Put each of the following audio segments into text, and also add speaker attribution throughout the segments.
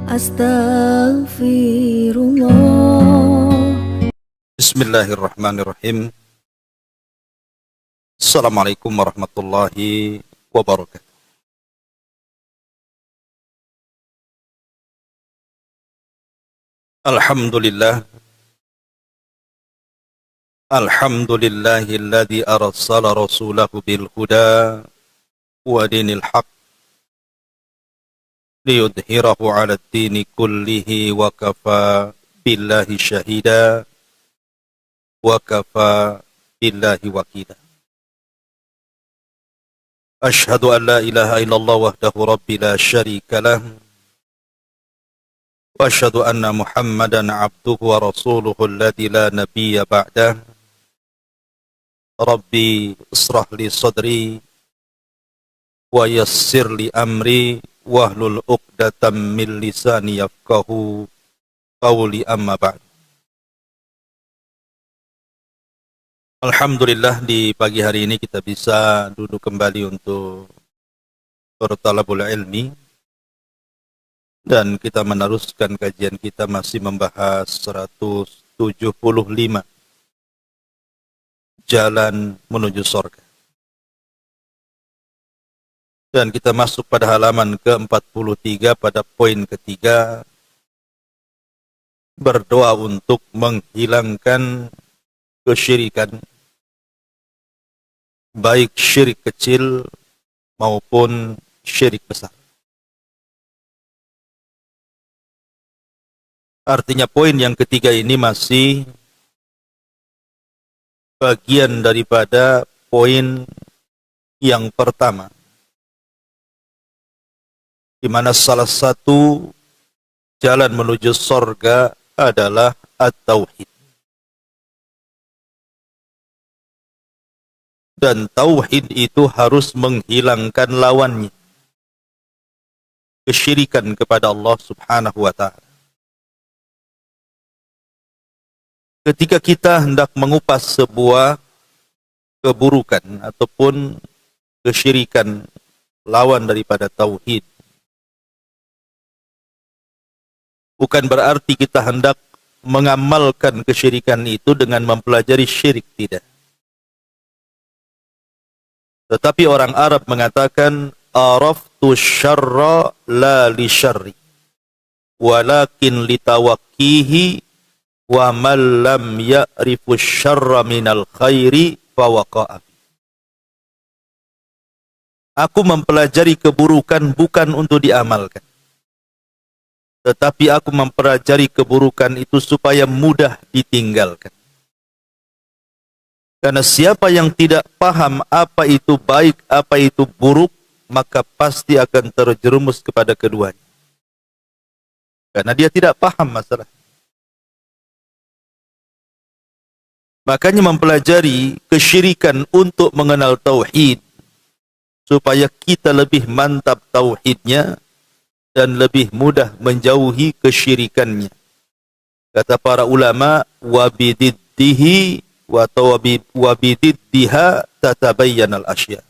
Speaker 1: Astaghfirullah.
Speaker 2: Bismillahirrahmanirrahim. Assalamualaikum warahmatullahi wabarakatuh. Alhamdulillah. Alhamdulillahilladzi arsala rasulahu bil huda wa dinil haq liyudhhirahu 'ala ad-dini kullihi wa kafa billahi syahida wa kafa billahi wakila. Ashhadu an la ilaha illallah wahdahu rabbi la syarika lah wa ashhadu anna Muhammadan 'abduhu wa rasuluhu alladzi la nabiyya ba'dah. Rabbi israh li sadri wa yassir li amri wahlul 'uqdatam min lisani yafqahu qawli, amma ba'd. Alhamdulillah, di pagi hari ini kita bisa duduk kembali untuk bertalabul ilmi, dan kita meneruskan kajian kita masih membahas 175 jalan menuju surga. Dan kita masuk pada halaman ke-43 pada poin ketiga, berdoa untuk menghilangkan kesyirikan, baik syirik kecil maupun syirik besar. Artinya poin yang ketiga ini masih bagian daripada poin yang pertama, di mana salah satu jalan menuju surga adalah at-tauhid. Dan tauhid itu harus menghilangkan lawannya, kesyirikan kepada Allah Subhanahu wa ta'ala. Ketika kita hendak mengupas sebuah keburukan ataupun kesyirikan, lawan daripada tauhid, bukan berarti kita hendak mengamalkan kesyirikan itu dengan mempelajari syirik, tidak. Tetapi orang Arab mengatakan, araftu syarra la li syarri walakin litawakkihi wa man lam ya'rifu syarra minal khairi fawaqa'a. Aku mempelajari keburukan bukan untuk diamalkan, tetapi aku mempelajari keburukan itu supaya mudah ditinggalkan. Karena siapa yang tidak paham apa itu baik, apa itu buruk, maka pasti akan terjerumus kepada keduanya. Karena dia tidak paham masalah. Makanya mempelajari kesyirikan untuk mengenal tauhid, supaya kita lebih mantap tauhidnya dan lebih mudah menjauhi kesyirikannya. Kata para ulama, wabididdihi wabididdiha tatabayyanal asya.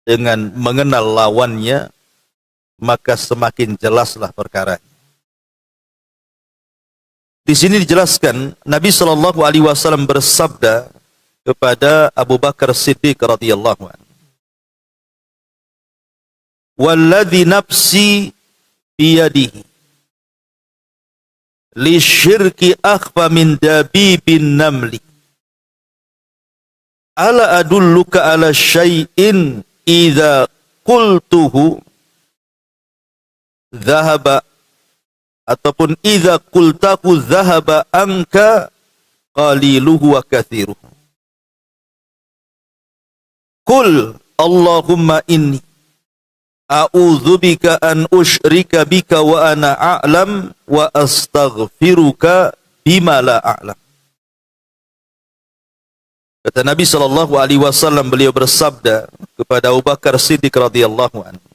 Speaker 2: Dengan mengenal lawannya, maka semakin jelaslah perkara. Di sini dijelaskan, Nabi SAW bersabda kepada Abu Bakar Siddiq radhiyallahu anhu, "Walladzi nafsi biyadihi li syirki akhfa min dabibin namli. Ala adulluka ala syai'in idza qultuhu dhahaba, ataupun idza qultahu dhahaba anka qaliluhu wa kathiruhu. Qul Allahumma inni a'udzubika an usyrika bika wa ana a'lam wa astaghfiruka bima la a'lam." Kata Nabi SAW, beliau bersabda kepada Abu Bakar Siddiq radhiyallahu anhu,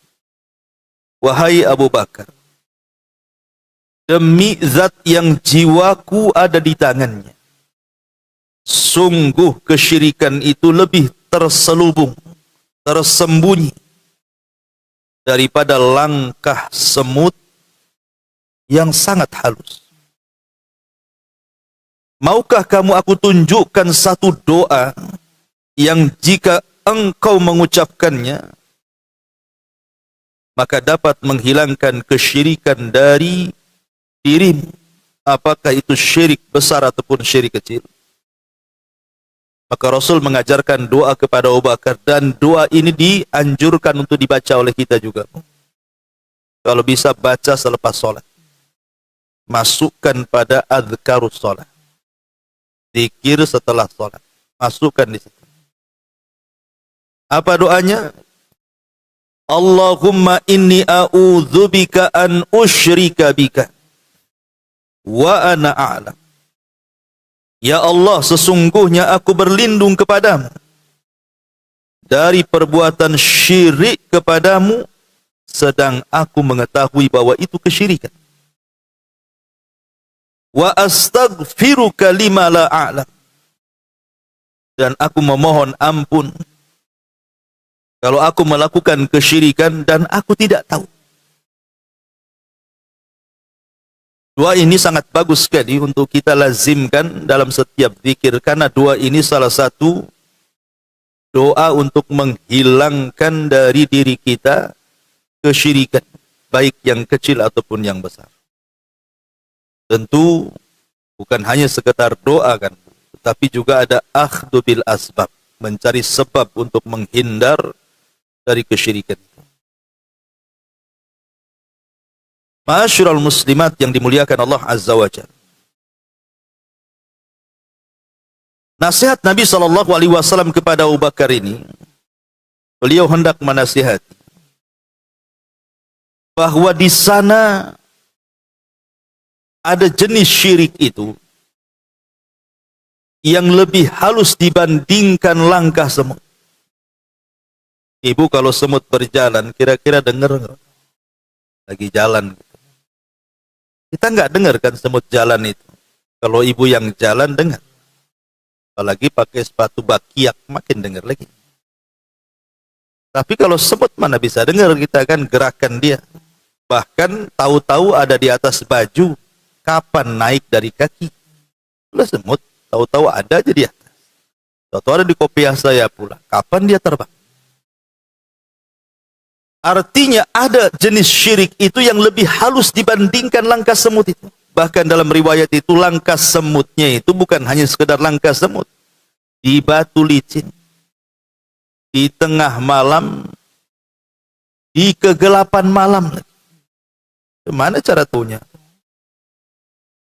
Speaker 2: "Wahai Abu Bakar, demi zat yang jiwaku ada di tangannya, sungguh kesyirikan itu lebih terselubung, tersembunyi daripada langkah semut yang sangat halus. Maukah kamu aku tunjukkan satu doa yang jika engkau mengucapkannya, maka dapat menghilangkan kesyirikan dari dirimu, apakah itu syirik besar ataupun syirik kecil? Maka Rasul mengajarkan doa kepada Abu Bakar, dan doa ini dianjurkan untuk dibaca oleh kita juga. Kalau bisa baca selepas sholat, masukkan pada adzkarus sholat, zikir setelah sholat, masukkan di situ. Apa doanya? Allahumma inni a'udzubika an usyrika bika wa ana a'lam. Ya Allah, sesungguhnya aku berlindung kepadamu dari perbuatan syirik kepadamu, sedang aku mengetahui bahwa itu kesyirikan. Wa astaghfiruka lima la a'lam. Dan aku memohon ampun kalau aku melakukan kesyirikan dan aku tidak tahu. Doa ini sangat bagus sekali untuk kita lazimkan dalam setiap zikir, karena doa ini salah satu doa untuk menghilangkan dari diri kita kesyirikan, baik yang kecil ataupun yang besar. Tentu bukan hanya sekedar doa kan, tetapi juga ada akhdhu bil asbab, mencari sebab untuk menghindar dari kesyirikan. Ma'asyiral muslimat yang dimuliakan Allah Azza wa Jalla. Nasihat Nabi SAW kepada Abu Bakar ini, beliau hendak menasihati bahwa di sana ada jenis syirik itu yang lebih halus dibandingkan langkah semut. Ibu kalau semut berjalan, kira-kira dengar nggak? Lagi jalan. Kita nggak dengar kan semut jalan itu. Kalau ibu yang jalan dengar. Apalagi pakai sepatu bakiak, makin dengar lagi. Tapi kalau semut mana bisa dengar, kita kan gerakan dia. Bahkan tahu-tahu ada di atas baju, kapan naik dari kaki. Kalau semut, tahu-tahu ada aja di atas. Tahu-tahu ada di kopiah saya pula. Kapan dia terbang? Artinya ada jenis syirik itu yang lebih halus dibandingkan langkah semut itu. Bahkan dalam riwayat itu langkah semutnya itu bukan hanya sekedar langkah semut. Di batu licin, di tengah malam, di kegelapan malam. Gimana cara tahunya?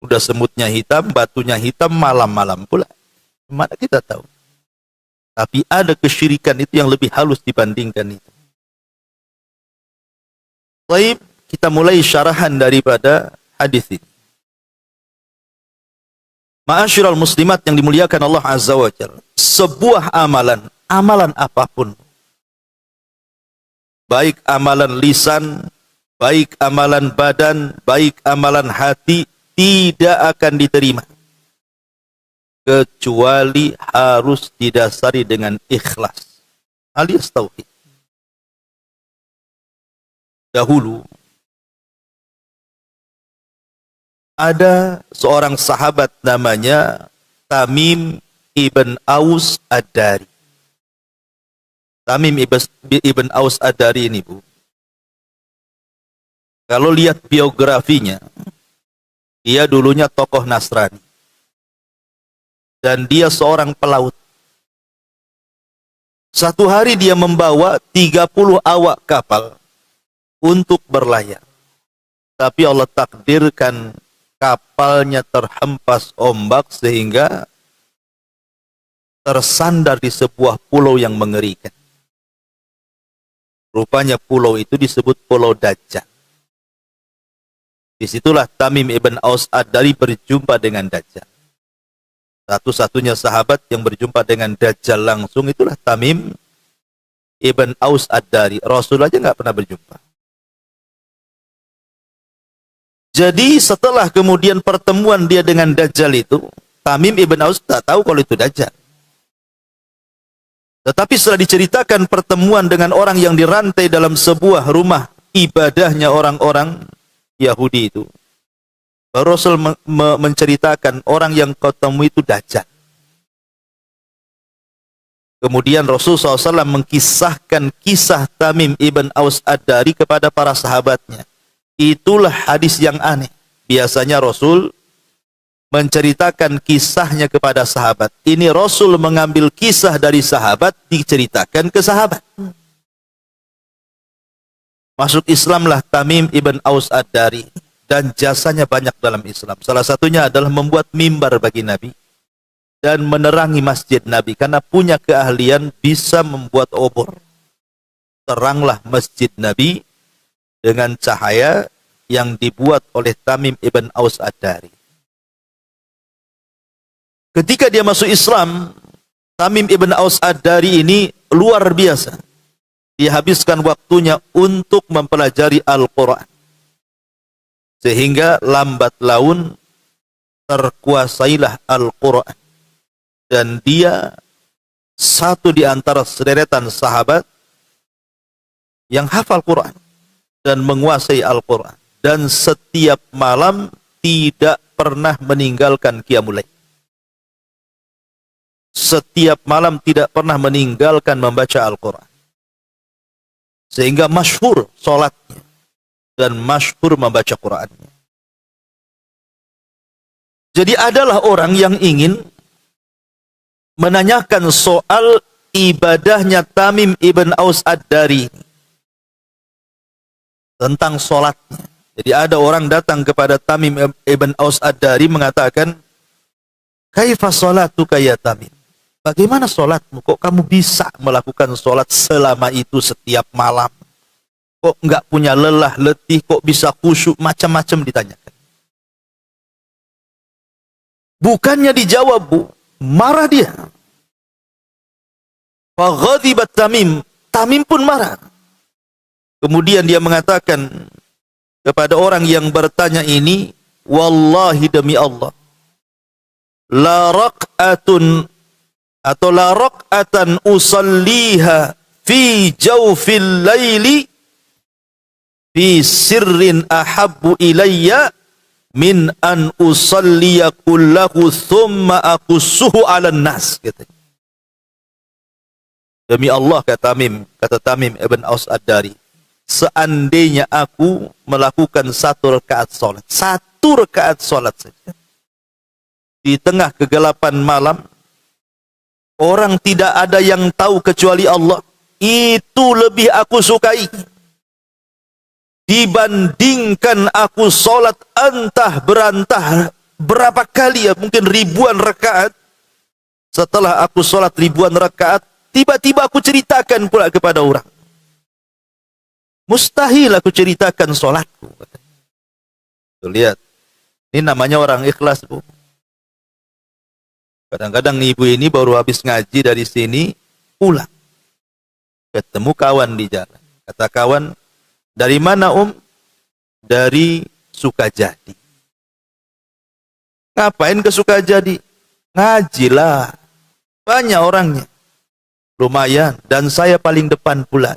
Speaker 2: Udah semutnya hitam, batunya hitam, malam-malam pula. Gimana kita tahu? Tapi ada kesyirikan itu yang lebih halus dibandingkan itu. Baik, kita mulai syarahan daripada hadis ini. Ma'asyiral muslimat yang dimuliakan Allah Azza wa Jalla. Sebuah amalan, amalan apapun, baik amalan lisan, baik amalan badan, baik amalan hati, tidak akan diterima kecuali harus didasari dengan ikhlas alias tauhid. Dahulu ada seorang sahabat namanya Tamim ibn Aus Ad-Dari. Tamim ibn Aus Ad-Dari ini, Bu, kalau lihat biografinya, dia dulunya tokoh Nasrani dan dia seorang pelaut. Satu hari dia membawa 30 awak kapal untuk berlayar. Tapi Allah takdirkan kapalnya terhempas ombak sehingga tersandar di sebuah pulau yang mengerikan. Rupanya pulau itu disebut Pulau Dajjal. Disitulah Tamim ibn Aus Ad-Dari berjumpa dengan Dajjal. Satu-satunya sahabat yang berjumpa dengan Dajjal langsung itulah Tamim ibn Aus Ad-Dari. Rasul aja nggak pernah berjumpa. Jadi setelah kemudian pertemuan dia dengan Dajjal itu, Tamim ibn Aus tak tahu kalau itu Dajjal. Tetapi setelah diceritakan pertemuan dengan orang yang dirantai dalam sebuah rumah ibadahnya orang-orang Yahudi itu, Baru Rasul menceritakan orang yang kau temui itu Dajjal. Kemudian Rasul SAW mengkisahkan kisah Tamim ibn Aus Ad-Dari kepada para sahabatnya. Itulah hadis yang aneh. Biasanya Rasul menceritakan kisahnya kepada sahabat. Ini Rasul mengambil kisah dari sahabat, diceritakan ke sahabat. Masuk Islamlah Tamim ibn Aus Ad-Dari. Dan jasanya banyak dalam Islam. Salah satunya adalah membuat mimbar bagi Nabi. Dan menerangi masjid Nabi. Karena punya keahlian bisa membuat obor. Teranglah masjid Nabi dengan cahaya yang dibuat oleh Tamim ibn Aus Ad-Dari. Ketika dia masuk Islam, Tamim ibn Aus Ad-Dari ini luar biasa. Dia habiskan waktunya untuk mempelajari Al-Quran. Sehingga lambat laun terkuasailah Al-Quran. Dan dia satu di antara sederetan sahabat yang hafal Quran dan menguasai Al-Quran. Dan setiap malam tidak pernah meninggalkan Qiyamul Lail. Setiap malam tidak pernah meninggalkan membaca Al-Quran. Sehingga masyhur sholatnya. Dan masyhur membaca Qurannya. Jadi adalah orang yang ingin menanyakan soal ibadahnya Tamim ibn Aus Ad-Dari tentang solatnya. Jadi ada orang datang kepada Tamim ibn Aus Ad-Dari mengatakan, "Kaifa salatuka ya Tamim? Bagaimana solatmu? Kok kamu bisa melakukan solat selama itu setiap malam? Kok enggak punya lelah, letih, kok bisa khusyuk?" Macam-macam ditanyakan. Bukannya dijawab, Bu, marah dia. Faghadibat Tamim, Tamim pun marah. Kemudian dia mengatakan kepada orang yang bertanya ini, "Wallahi demi Allah, la raq'atun atau la raq'atan usalliha fi jawfil laili fi sirrin ahabbu ilayya min an usalliya kullahu thumma aqussuhu 'alan nas." Katanya. Demi Allah, kata Tamim ibn Aus Ad-Dari, seandainya aku melakukan satu rakaat salat saja di tengah kegelapan malam, orang tidak ada yang tahu kecuali Allah, itu lebih aku sukai dibandingkan aku sholat entah berantah berapa kali, ya mungkin ribuan rakaat. Setelah aku sholat ribuan rakaat, tiba-tiba aku ceritakan pula kepada orang. Mustahil aku ceritakan sholatku. Tuh, lihat, ini namanya orang ikhlas, Bu. Kadang-kadang ibu ini baru habis ngaji dari sini, pulang, ketemu kawan di jalan. Kata kawan, "Dari mana, Dari Sukajadi." "Ngapain ke Sukajadi?" "Ngajilah. Banyak orangnya." "Lumayan, dan saya paling depan pula."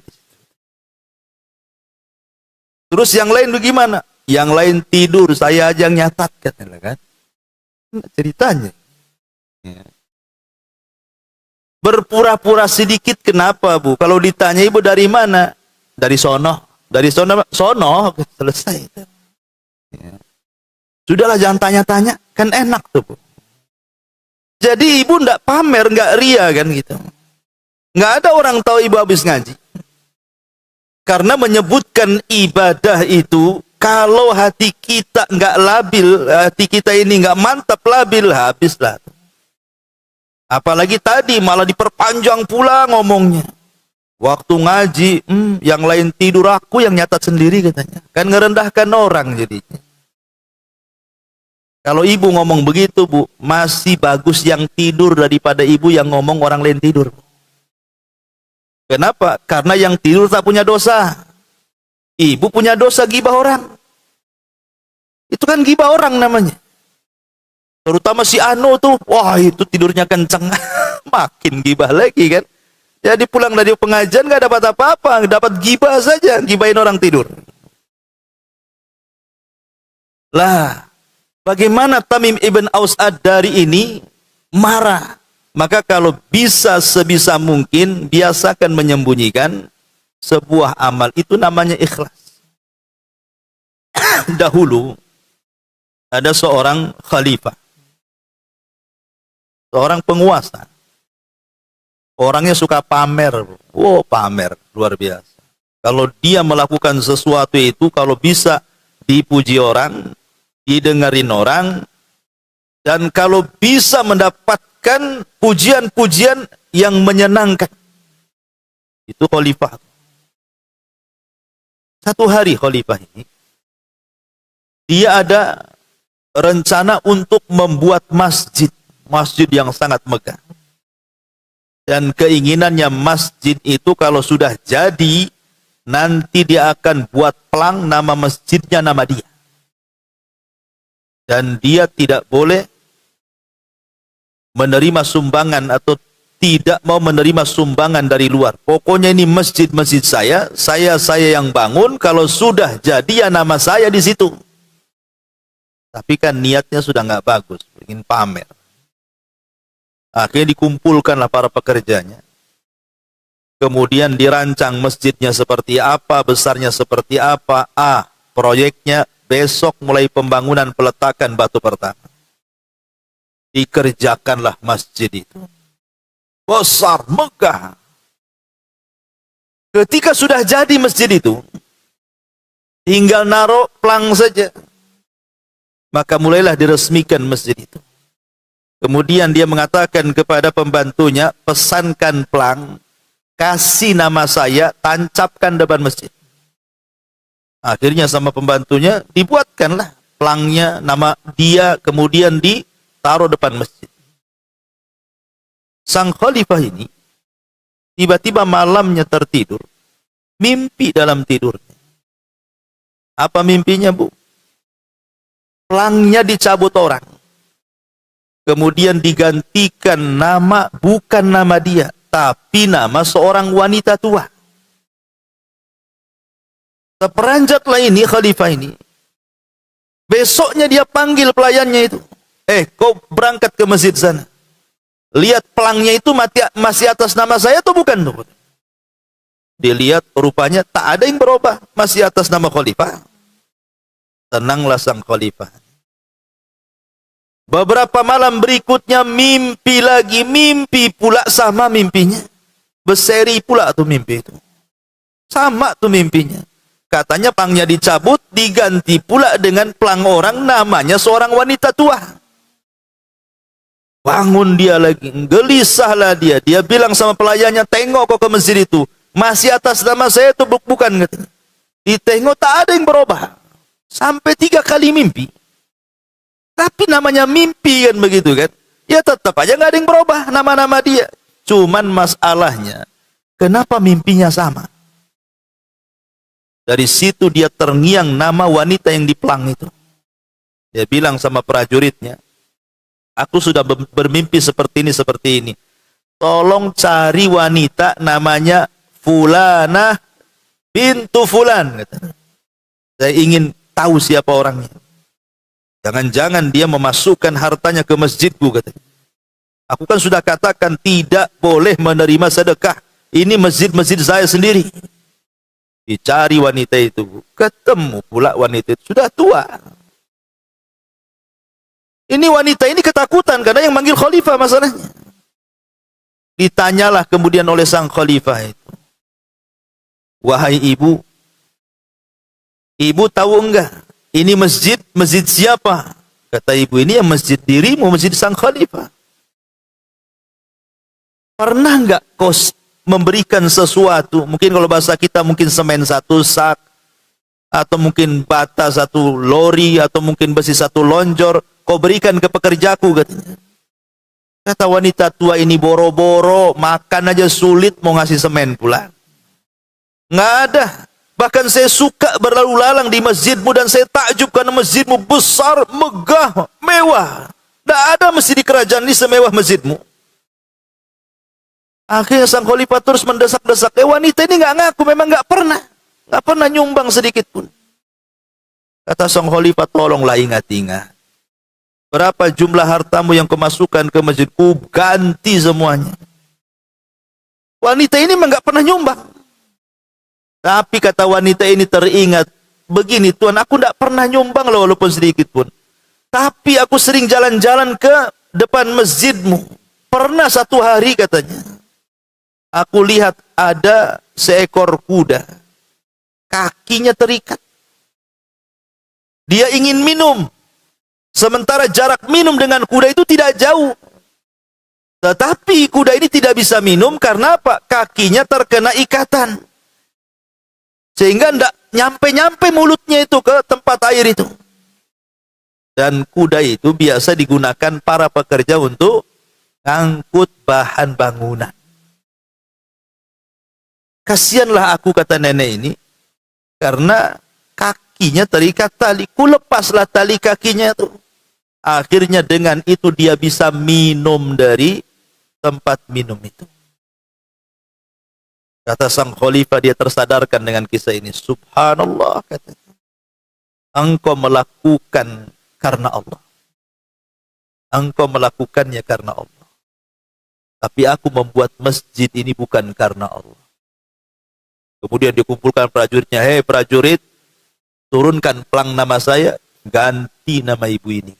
Speaker 2: "Terus yang lain bagaimana?" "Yang lain tidur, saya aja yang nyatat," katanya kan. Ceritanya. Ya. Berpura-pura sedikit kenapa, Bu? Kalau ditanya, "Ibu dari mana?" "Dari sono." "Dari sono, selesai." Ya. Sudahlah, jangan tanya-tanya, kan enak tuh, Bu. Jadi ibu enggak pamer, enggak ria kan gitu. Enggak ada orang tahu ibu habis ngaji. Karena menyebutkan ibadah itu, kalau hati kita enggak labil, hati kita ini enggak mantap, labil, habislah. Apalagi tadi malah diperpanjang pula ngomongnya. Waktu ngaji, yang lain tidur, aku yang nyatat sendiri katanya. Kan ngerendahkan orang jadinya. Kalau ibu ngomong begitu, Bu, masih bagus yang tidur daripada ibu yang ngomong orang lain tidur. Kenapa? Karena yang tidur tak punya dosa. Ibu punya dosa gibah orang. Itu kan gibah orang namanya. Terutama si Anu tuh, wah itu tidurnya kenceng. Makin gibah lagi kan. Jadi pulang dari pengajian gak dapat apa-apa, dapat gibah saja, gibahin orang tidur. Lah, Bagaimana Tamim ibn Aus Ad-Dari ini marah? Maka kalau bisa sebisa mungkin biasakan menyembunyikan sebuah amal, itu namanya ikhlas. Dahulu ada seorang khalifah, seorang penguasa. Orangnya suka pamer. Oh, pamer luar biasa. Kalau dia melakukan sesuatu itu, kalau bisa dipuji orang, didengarin orang, dan kalau bisa mendapatkan pujian-pujian yang menyenangkan. Itu khalifah. Satu hari khalifah ini, dia ada rencana untuk membuat masjid. Masjid yang sangat megah. Dan keinginannya masjid itu kalau sudah jadi, nanti dia akan buat pelang nama masjidnya nama dia. Dan dia tidak boleh menerima sumbangan atau tidak mau menerima sumbangan dari luar. Pokoknya ini masjid-masjid saya yang bangun, kalau sudah jadi ya nama saya di situ. Tapi kan niatnya sudah nggak bagus, ingin pamer. Akhirnya dikumpulkanlah para pekerjanya. Kemudian dirancang masjidnya seperti apa, besarnya seperti apa. Proyeknya besok mulai pembangunan peletakan batu pertama. Dikerjakanlah masjid itu. Besar, megah. Ketika sudah jadi masjid itu, tinggal naruh pelang saja. Maka mulailah diresmikan masjid itu. Kemudian dia mengatakan kepada pembantunya, pesankan pelang, kasih nama saya, tancapkan depan masjid. Akhirnya sama pembantunya dibuatkanlah pelangnya, nama dia, kemudian ditaruh depan masjid. Sang khalifah ini tiba-tiba malamnya tertidur, mimpi dalam tidurnya. Apa mimpinya, Bu? Pelangnya dicabut orang. Kemudian digantikan nama, bukan nama dia, tapi nama seorang wanita tua. Seperanjatlah ini khalifah ini. Besoknya dia panggil pelayannya itu. Kau berangkat ke masjid sana. Lihat pelangnya itu masih atas nama saya atau bukan? Dilihat rupanya tak ada yang berubah, masih atas nama khalifah. Tenanglah sang khalifah. Beberapa malam berikutnya mimpi lagi, mimpi pula sama mimpinya. Berseri pula tuh mimpi itu. Sama tuh mimpinya. Katanya pelangnya dicabut, diganti pula dengan pelang orang, namanya seorang wanita tua. Bangun dia lagi, gelisahlah dia. Dia bilang sama pelayannya, tengok kok ke masjid itu. Masih atas nama saya itu bukan, katanya. Ditengok tak ada yang berubah. Sampai 3 kali mimpi. Tapi namanya mimpi kan begitu kan. Ya tetap aja nggak ada yang berubah nama-nama dia. Cuman masalahnya, kenapa mimpinya sama? Dari situ dia terngiang nama wanita yang dipelang itu. Dia bilang sama prajuritnya, aku sudah bermimpi seperti ini. Tolong cari wanita namanya Fulanah bintu Fulan. Saya ingin tahu siapa orangnya. Jangan-jangan dia memasukkan hartanya ke masjidku, katanya. Aku kan sudah katakan tidak boleh menerima sedekah. Ini masjid-masjid saya sendiri. Dicari wanita itu. Ketemu pula wanita itu. Sudah tua. Ini wanita ini ketakutan karena yang manggil khalifah masalahnya. Ditanyalah kemudian oleh sang khalifah itu. Wahai ibu, ibu tahu enggak? Ini masjid siapa? Kata ibu, ini yang masjid dirimu, masjid sang khalifah. Pernah enggak kau memberikan sesuatu, mungkin kalau bahasa kita mungkin semen 1 sak, atau mungkin bata 1 lori, atau mungkin besi 1 lonjor, kau berikan ke pekerjaku, katanya. Kata wanita tua ini, boro-boro, makan aja sulit, mau ngasih semen pula. Nggak ada. Bahkan saya suka berlalu lalang di masjidmu dan saya takjub karena masjidmu besar, megah, mewah. Tidak ada masjid di kerajaan ini semewah masjidmu. Akhirnya sang khalifah terus mendesak-desak. Wanita ini nggak ngaku, memang nggak pernah nyumbang sedikit pun. Kata sang khalifah, tolonglah ingat-ingat. Berapa jumlah hartamu yang kau masukkan ke masjid? Ku ganti semuanya. Wanita ini memang nggak pernah nyumbang. Tapi kata wanita ini teringat, begini Tuhan, aku tidak pernah nyumbang loh, walaupun sedikit pun. Tapi aku sering jalan-jalan ke depan masjidmu. Pernah satu hari katanya, aku lihat ada seekor kuda. Kakinya terikat. Dia ingin minum. Sementara jarak minum dengan kuda itu tidak jauh. Tetapi kuda ini tidak bisa minum karena apa? Kakinya terkena ikatan. Sehingga tidak nyampe-nyampe mulutnya itu ke tempat air itu. Dan kuda itu biasa digunakan para pekerja untuk ngangkut bahan bangunan. Kasihanlah aku, kata nenek ini, karena kakinya terikat tali. Ku lepaslah tali kakinya itu. Akhirnya dengan itu dia bisa minum dari tempat minum itu. Kata sang khalifah, dia tersadarkan dengan kisah ini. Subhanallah, katanya. Engkau melakukan karena Allah. Engkau melakukannya karena Allah. Tapi aku membuat masjid ini bukan karena Allah. Kemudian dikumpulkan prajuritnya. Hei prajurit, turunkan pelang nama saya, ganti nama ibu ini.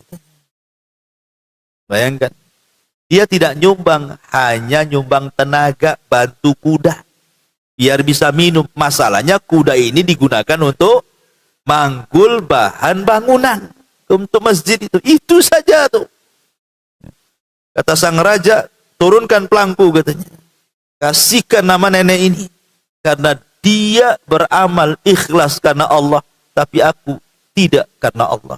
Speaker 2: Bayangkan, dia tidak nyumbang, hanya nyumbang tenaga, bantu kuda biar bisa minum. Masalahnya kuda ini digunakan untuk manggul bahan bangunan untuk masjid itu saja tuh. Kata sang raja, turunkan pelangku, katanya, kasihkan nama nenek ini karena dia beramal ikhlas karena Allah, tapi aku tidak karena Allah.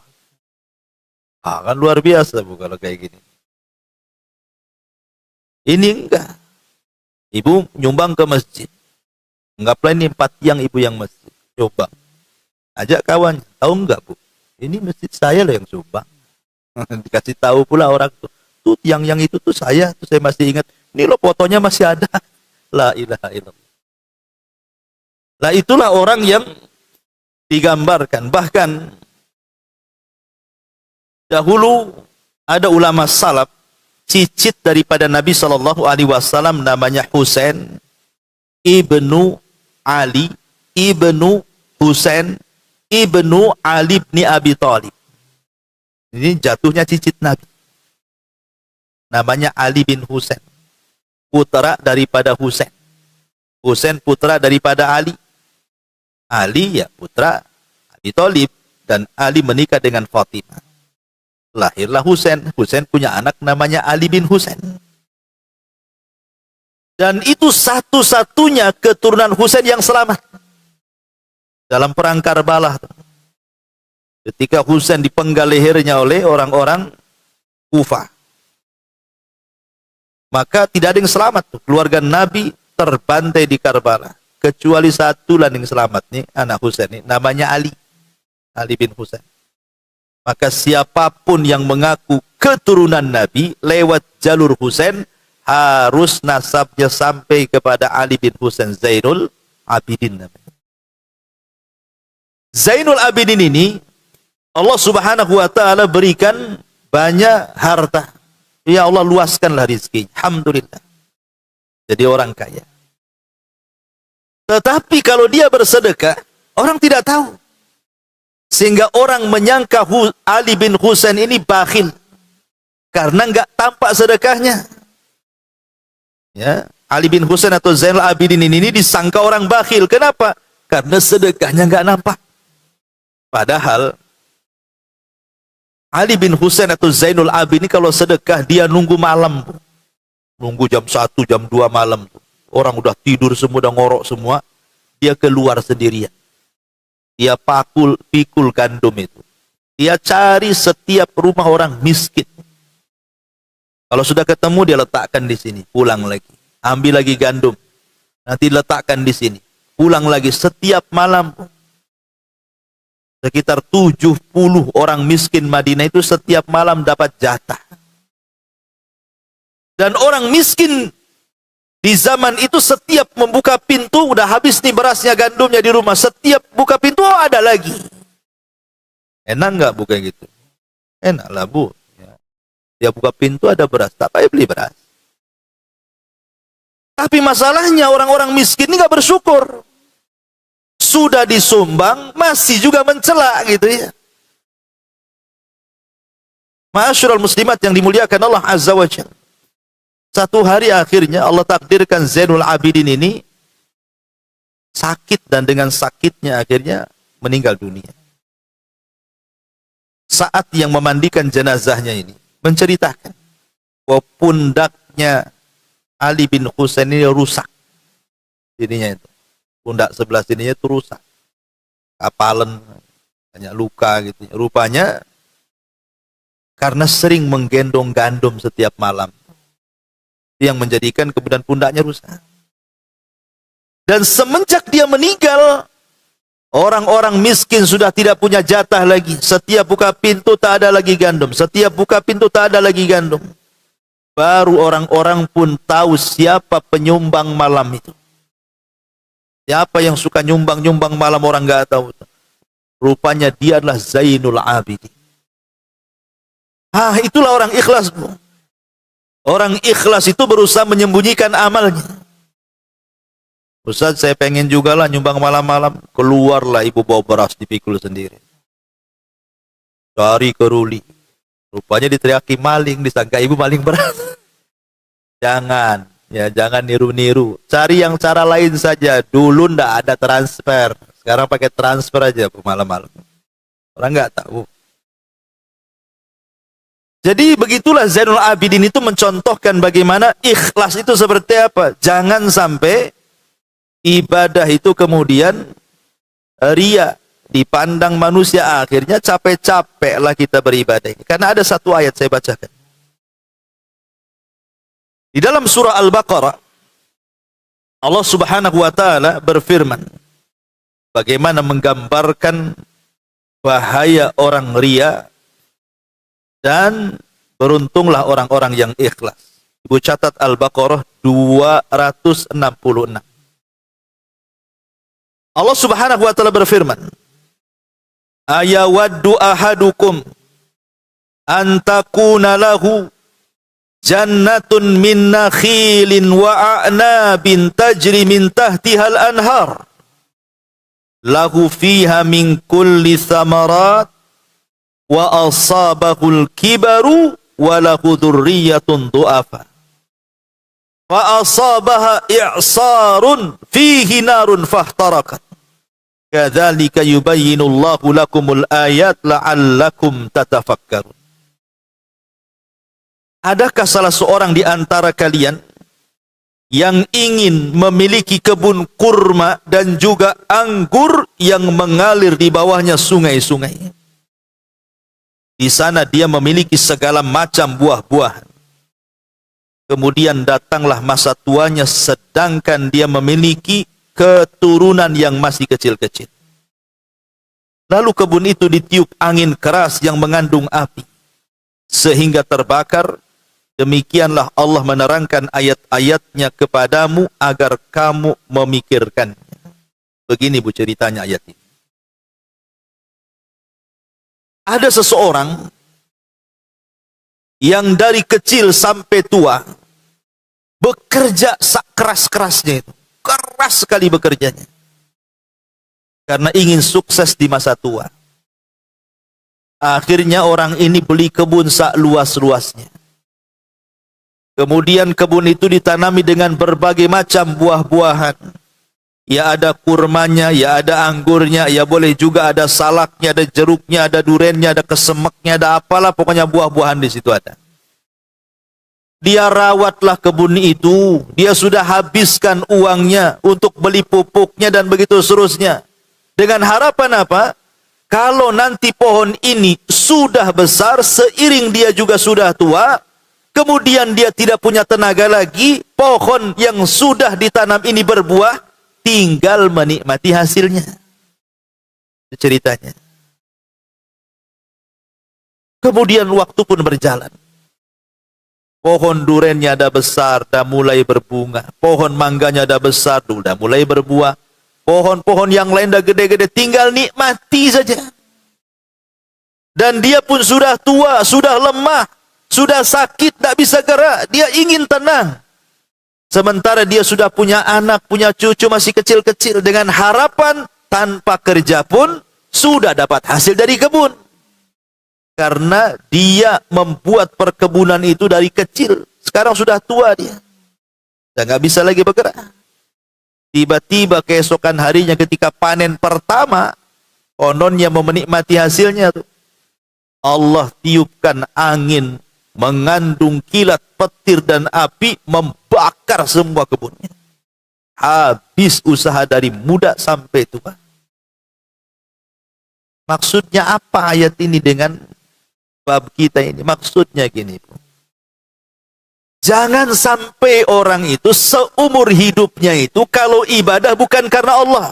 Speaker 2: Kan luar biasa Bu kalau kayak gini. Ini enggak. Ibu nyumbang ke masjid. Anggaplah ini 4 tiang ibu yang masjid. Coba. Ajak kawan. Tahu enggak Bu? Ini masjid saya loh yang sumbang. Dikasih tahu pula orang tuh. Tuh tiang yang itu tuh saya. Tuh saya masih ingat. Ini loh fotonya masih ada. La ilaha illallah. Lah itulah orang yang digambarkan. Bahkan dahulu ada ulama salaf, cicit daripada Nabi SAW, namanya Husain ibnu Ali ibnu Husain ibnu Ali bin Abi Thalib. Ini jatuhnya cicit Nabi. Namanya Ali bin Husain, putra daripada Husain. Husain putra daripada Ali. Ali ya putra Abi Thalib, dan Ali menikah dengan Fatimah. Lahirlah Husain. Husain punya anak namanya Ali bin Husain. Dan itu satu-satunya keturunan Husain yang selamat dalam perang Karbala. Ketika Husain dipenggal lehernya oleh orang-orang Kufah, maka tidak ada yang selamat. Keluarga Nabi terbantai di Karbala, kecuali satu yang selamat nih, anak Husain ini, namanya Ali. Ali bin Husain. Maka siapapun yang mengaku keturunan Nabi lewat jalur Husain, harus nasabnya sampai kepada Ali bin Husain Zainul Abidin. Zainul Abidin ini Allah Subhanahu wa taala berikan banyak harta. Ya Allah, luaskanlah rezeki. Alhamdulillah. Jadi orang kaya. Tetapi kalau dia bersedekah, orang tidak tahu. Sehingga orang menyangka Ali bin Husain ini bakhil karena enggak tampak sedekahnya. Ya, Ali bin Husain atau Zainul Abidin ini disangka orang bakhil. Kenapa? Karena sedekahnya enggak nampak. Padahal Ali bin Husain atau Zainul Abidin ini kalau sedekah dia nunggu malam. Nunggu jam 1, jam 2 malam. Orang udah tidur semua, udah ngorok semua. Dia keluar sendirian. Dia pikul gandum itu. Dia cari setiap rumah orang miskin. Kalau sudah ketemu, dia letakkan di sini. Pulang lagi. Ambil lagi gandum. Nanti letakkan di sini. Pulang lagi setiap malam. Sekitar 70 orang miskin Madinah itu setiap malam dapat jatah. Dan orang miskin di zaman itu setiap membuka pintu, udah habis nih berasnya, gandumnya di rumah. Setiap buka pintu, oh ada lagi. Enak nggak buka gitu? Enak lah Bu. Ya. Dia buka pintu ada beras, tak payah beli beras. Tapi masalahnya orang-orang miskin ini nggak bersyukur. Sudah disumbang, masih juga mencela gitu ya. Ma'asyiral muslimat yang dimuliakan Allah Azza wa Jalla. Satu hari akhirnya Allah takdirkan Zainul Abidin ini sakit, dan dengan sakitnya akhirnya meninggal dunia. Saat yang memandikan jenazahnya ini menceritakan bahwa pundaknya Ali bin Husain ini rusak. Ininya itu. Pundak sebelah sininya itu rusak. Kapalan, banyak luka gitu. Rupanya karena sering menggendong gandum setiap malam. Yang menjadikan kemudian pundaknya rusak. Dan semenjak dia meninggal, orang-orang miskin sudah tidak punya jatah lagi. Setiap buka pintu tak ada lagi gandum. Setiap buka pintu tak ada lagi gandum. Baru orang-orang pun tahu siapa penyumbang malam itu. Siapa yang suka nyumbang-nyumbang malam, orang nggak tahu. Rupanya dia adalah Zainul Abidin. Itulah orang ikhlas, Bu. Orang ikhlas itu berusaha menyembunyikan amalnya. Ustaz, saya pengen juga lah nyumbang malam-malam. Keluarlah ibu bawa beras dipikul sendiri. Cari keruli. Rupanya diteriaki maling, disangka ibu maling beras. Jangan, ya jangan niru-niru. Cari yang cara lain saja. Dulu ndak ada transfer. Sekarang pakai transfer aja malam-malam. Orang nggak tahu. Jadi begitulah Zainul Abidin itu mencontohkan bagaimana ikhlas itu seperti apa. Jangan sampai ibadah itu kemudian ria, dipandang manusia, akhirnya capek-capeklah kita beribadah ini. Karena ada satu ayat saya bacakan. Di dalam surah Al-Baqarah, Allah Subhanahu wa taala berfirman bagaimana menggambarkan bahaya orang ria dan beruntunglah orang-orang yang ikhlas. Ibu catat Al-Baqarah 266. Allah Subhanahu wa taala berfirman, ayawaddu ahadukum an takuna lahu jannatun min nakhilin wa a'nabin tajri min tahtihal anhar lahu fiha min kulli thamarat wa asabahul kibaru wa lahu dzurriyyatun du'afa fa asabaha i'sarun fihi narun fahtarakat kadzalika yubayyinullahu lakumul ayat la'allakum tatafakkarun. Adakah salah seorang di antara kalian yang ingin memiliki kebun kurma dan juga anggur yang mengalir di bawahnya sungai-sungai? Di sana dia memiliki segala macam buah-buahan. Kemudian datanglah masa tuanya sedangkan dia memiliki keturunan yang masih kecil-kecil. Lalu kebun itu ditiup angin keras yang mengandung api sehingga terbakar. Demikianlah Allah menerangkan ayat-ayatnya kepadamu agar kamu memikirkannya. Begini Bu ceritanya ayat ini. Ada seseorang yang dari kecil sampai tua bekerja keras-kerasnya itu. Keras sekali bekerjanya. Karena ingin sukses di masa tua. Akhirnya orang ini beli kebun luas-luasnya. Kemudian kebun itu ditanami dengan berbagai macam buah-buahan. Ya ada kurmanya, ya ada anggurnya, ya boleh juga ada salaknya, ada jeruknya, ada durennya, ada kesemeknya, ada apalah, pokoknya buah-buahan di situ ada. Dia rawatlah kebun itu, dia sudah habiskan uangnya untuk beli pupuknya dan begitu seterusnya. Dengan harapan apa? Kalau nanti pohon ini sudah besar, seiring dia juga sudah tua, kemudian dia tidak punya tenaga lagi, pohon yang sudah ditanam ini berbuah, tinggal menikmati hasilnya. Ceritanya. Kemudian waktu pun berjalan. Pohon durennya ada besar, dah mulai berbunga. Pohon mangganya ada besar, dah mulai berbuah. Pohon-pohon yang lain dah gede-gede, tinggal nikmati saja. Dan dia pun sudah tua, sudah lemah, sudah sakit, tidak bisa gerak, dia ingin tenang. Sementara dia sudah punya anak, punya cucu masih kecil-kecil, dengan harapan tanpa kerja pun sudah dapat hasil dari kebun. Karena dia membuat perkebunan itu dari kecil. Sekarang sudah tua dia, dan nggak bisa lagi bergerak. Tiba-tiba keesokan harinya ketika panen pertama, kononnya mau menikmati hasilnya tuh, Allah tiupkan angin mengandung kilat, petir dan api, membakar semua kebunnya. Habis usaha dari muda sampai tua. Maksudnya apa ayat ini dengan bab kita ini? Maksudnya gini, jangan sampai orang itu seumur hidupnya itu kalau ibadah bukan karena Allah.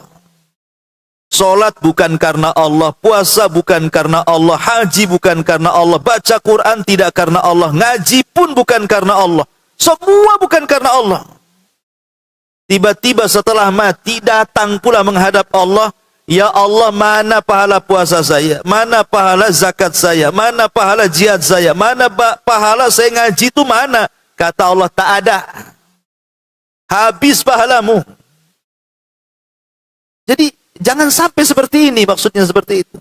Speaker 2: Salat bukan karena Allah, puasa bukan karena Allah, haji bukan karena Allah, baca Quran tidak karena Allah, ngaji pun bukan karena Allah. Semua bukan karena Allah. Tiba-tiba setelah mati datang pula menghadap Allah, ya Allah, mana pahala puasa saya, mana pahala zakat saya, mana pahala jihad saya, mana pahala saya ngaji itu mana? Kata Allah, tak ada. Habis pahalamu. Jadi jangan sampai seperti ini, maksudnya seperti itu.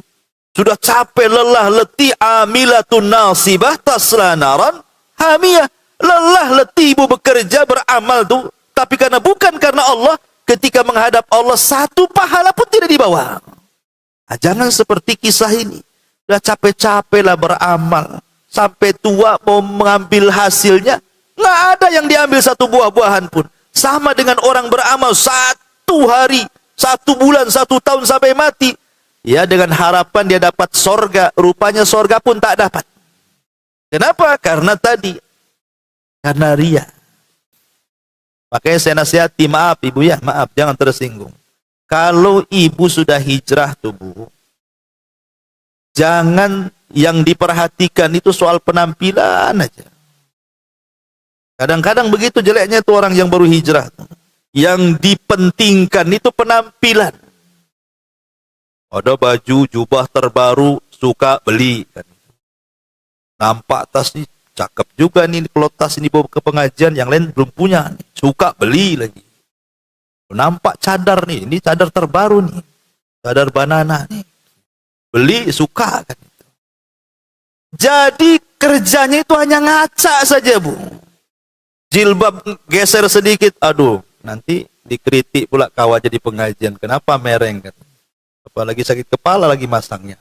Speaker 2: Sudah capek, lelah, letih, amilatun nasibah tasla naran hamiyah. Lelah, letih ibu bekerja, beramal tuh, tapi karena bukan karena Allah, ketika menghadap Allah satu pahala pun tidak dibawa. Nah, jangan seperti kisah ini. Sudah capek-capek lah beramal, sampai tua mau mengambil hasilnya, nggak ada yang diambil satu buah-buahan pun. Sama dengan orang beramal satu hari, 1 bulan, 1 tahun sampai mati, ya dengan harapan dia dapat sorga, rupanya sorga pun tak dapat. Kenapa? Karena tadi, karena ria. Makanya saya nasihati, maaf ibu ya, maaf, jangan tersinggung. Kalau ibu sudah hijrah tuh bu, jangan yang diperhatikan itu soal penampilan aja. Kadang-kadang begitu jeleknya tuh orang yang baru hijrah. Yang dipentingkan itu penampilan. Ada baju, jubah terbaru, suka beli. Nampak tas nih, cakep juga nih, kalau tas ini bawa ke pengajian, yang lain belum punya, suka beli lagi. Nampak cadar nih, ini cadar terbaru nih, cadar banana nih, beli, suka kan. Jadi kerjanya itu hanya ngaca saja bu. Jilbab geser sedikit, aduh, nanti dikritik pula kau aja di pengajian, kenapa mereng kan? Apalagi sakit kepala lagi masangnya.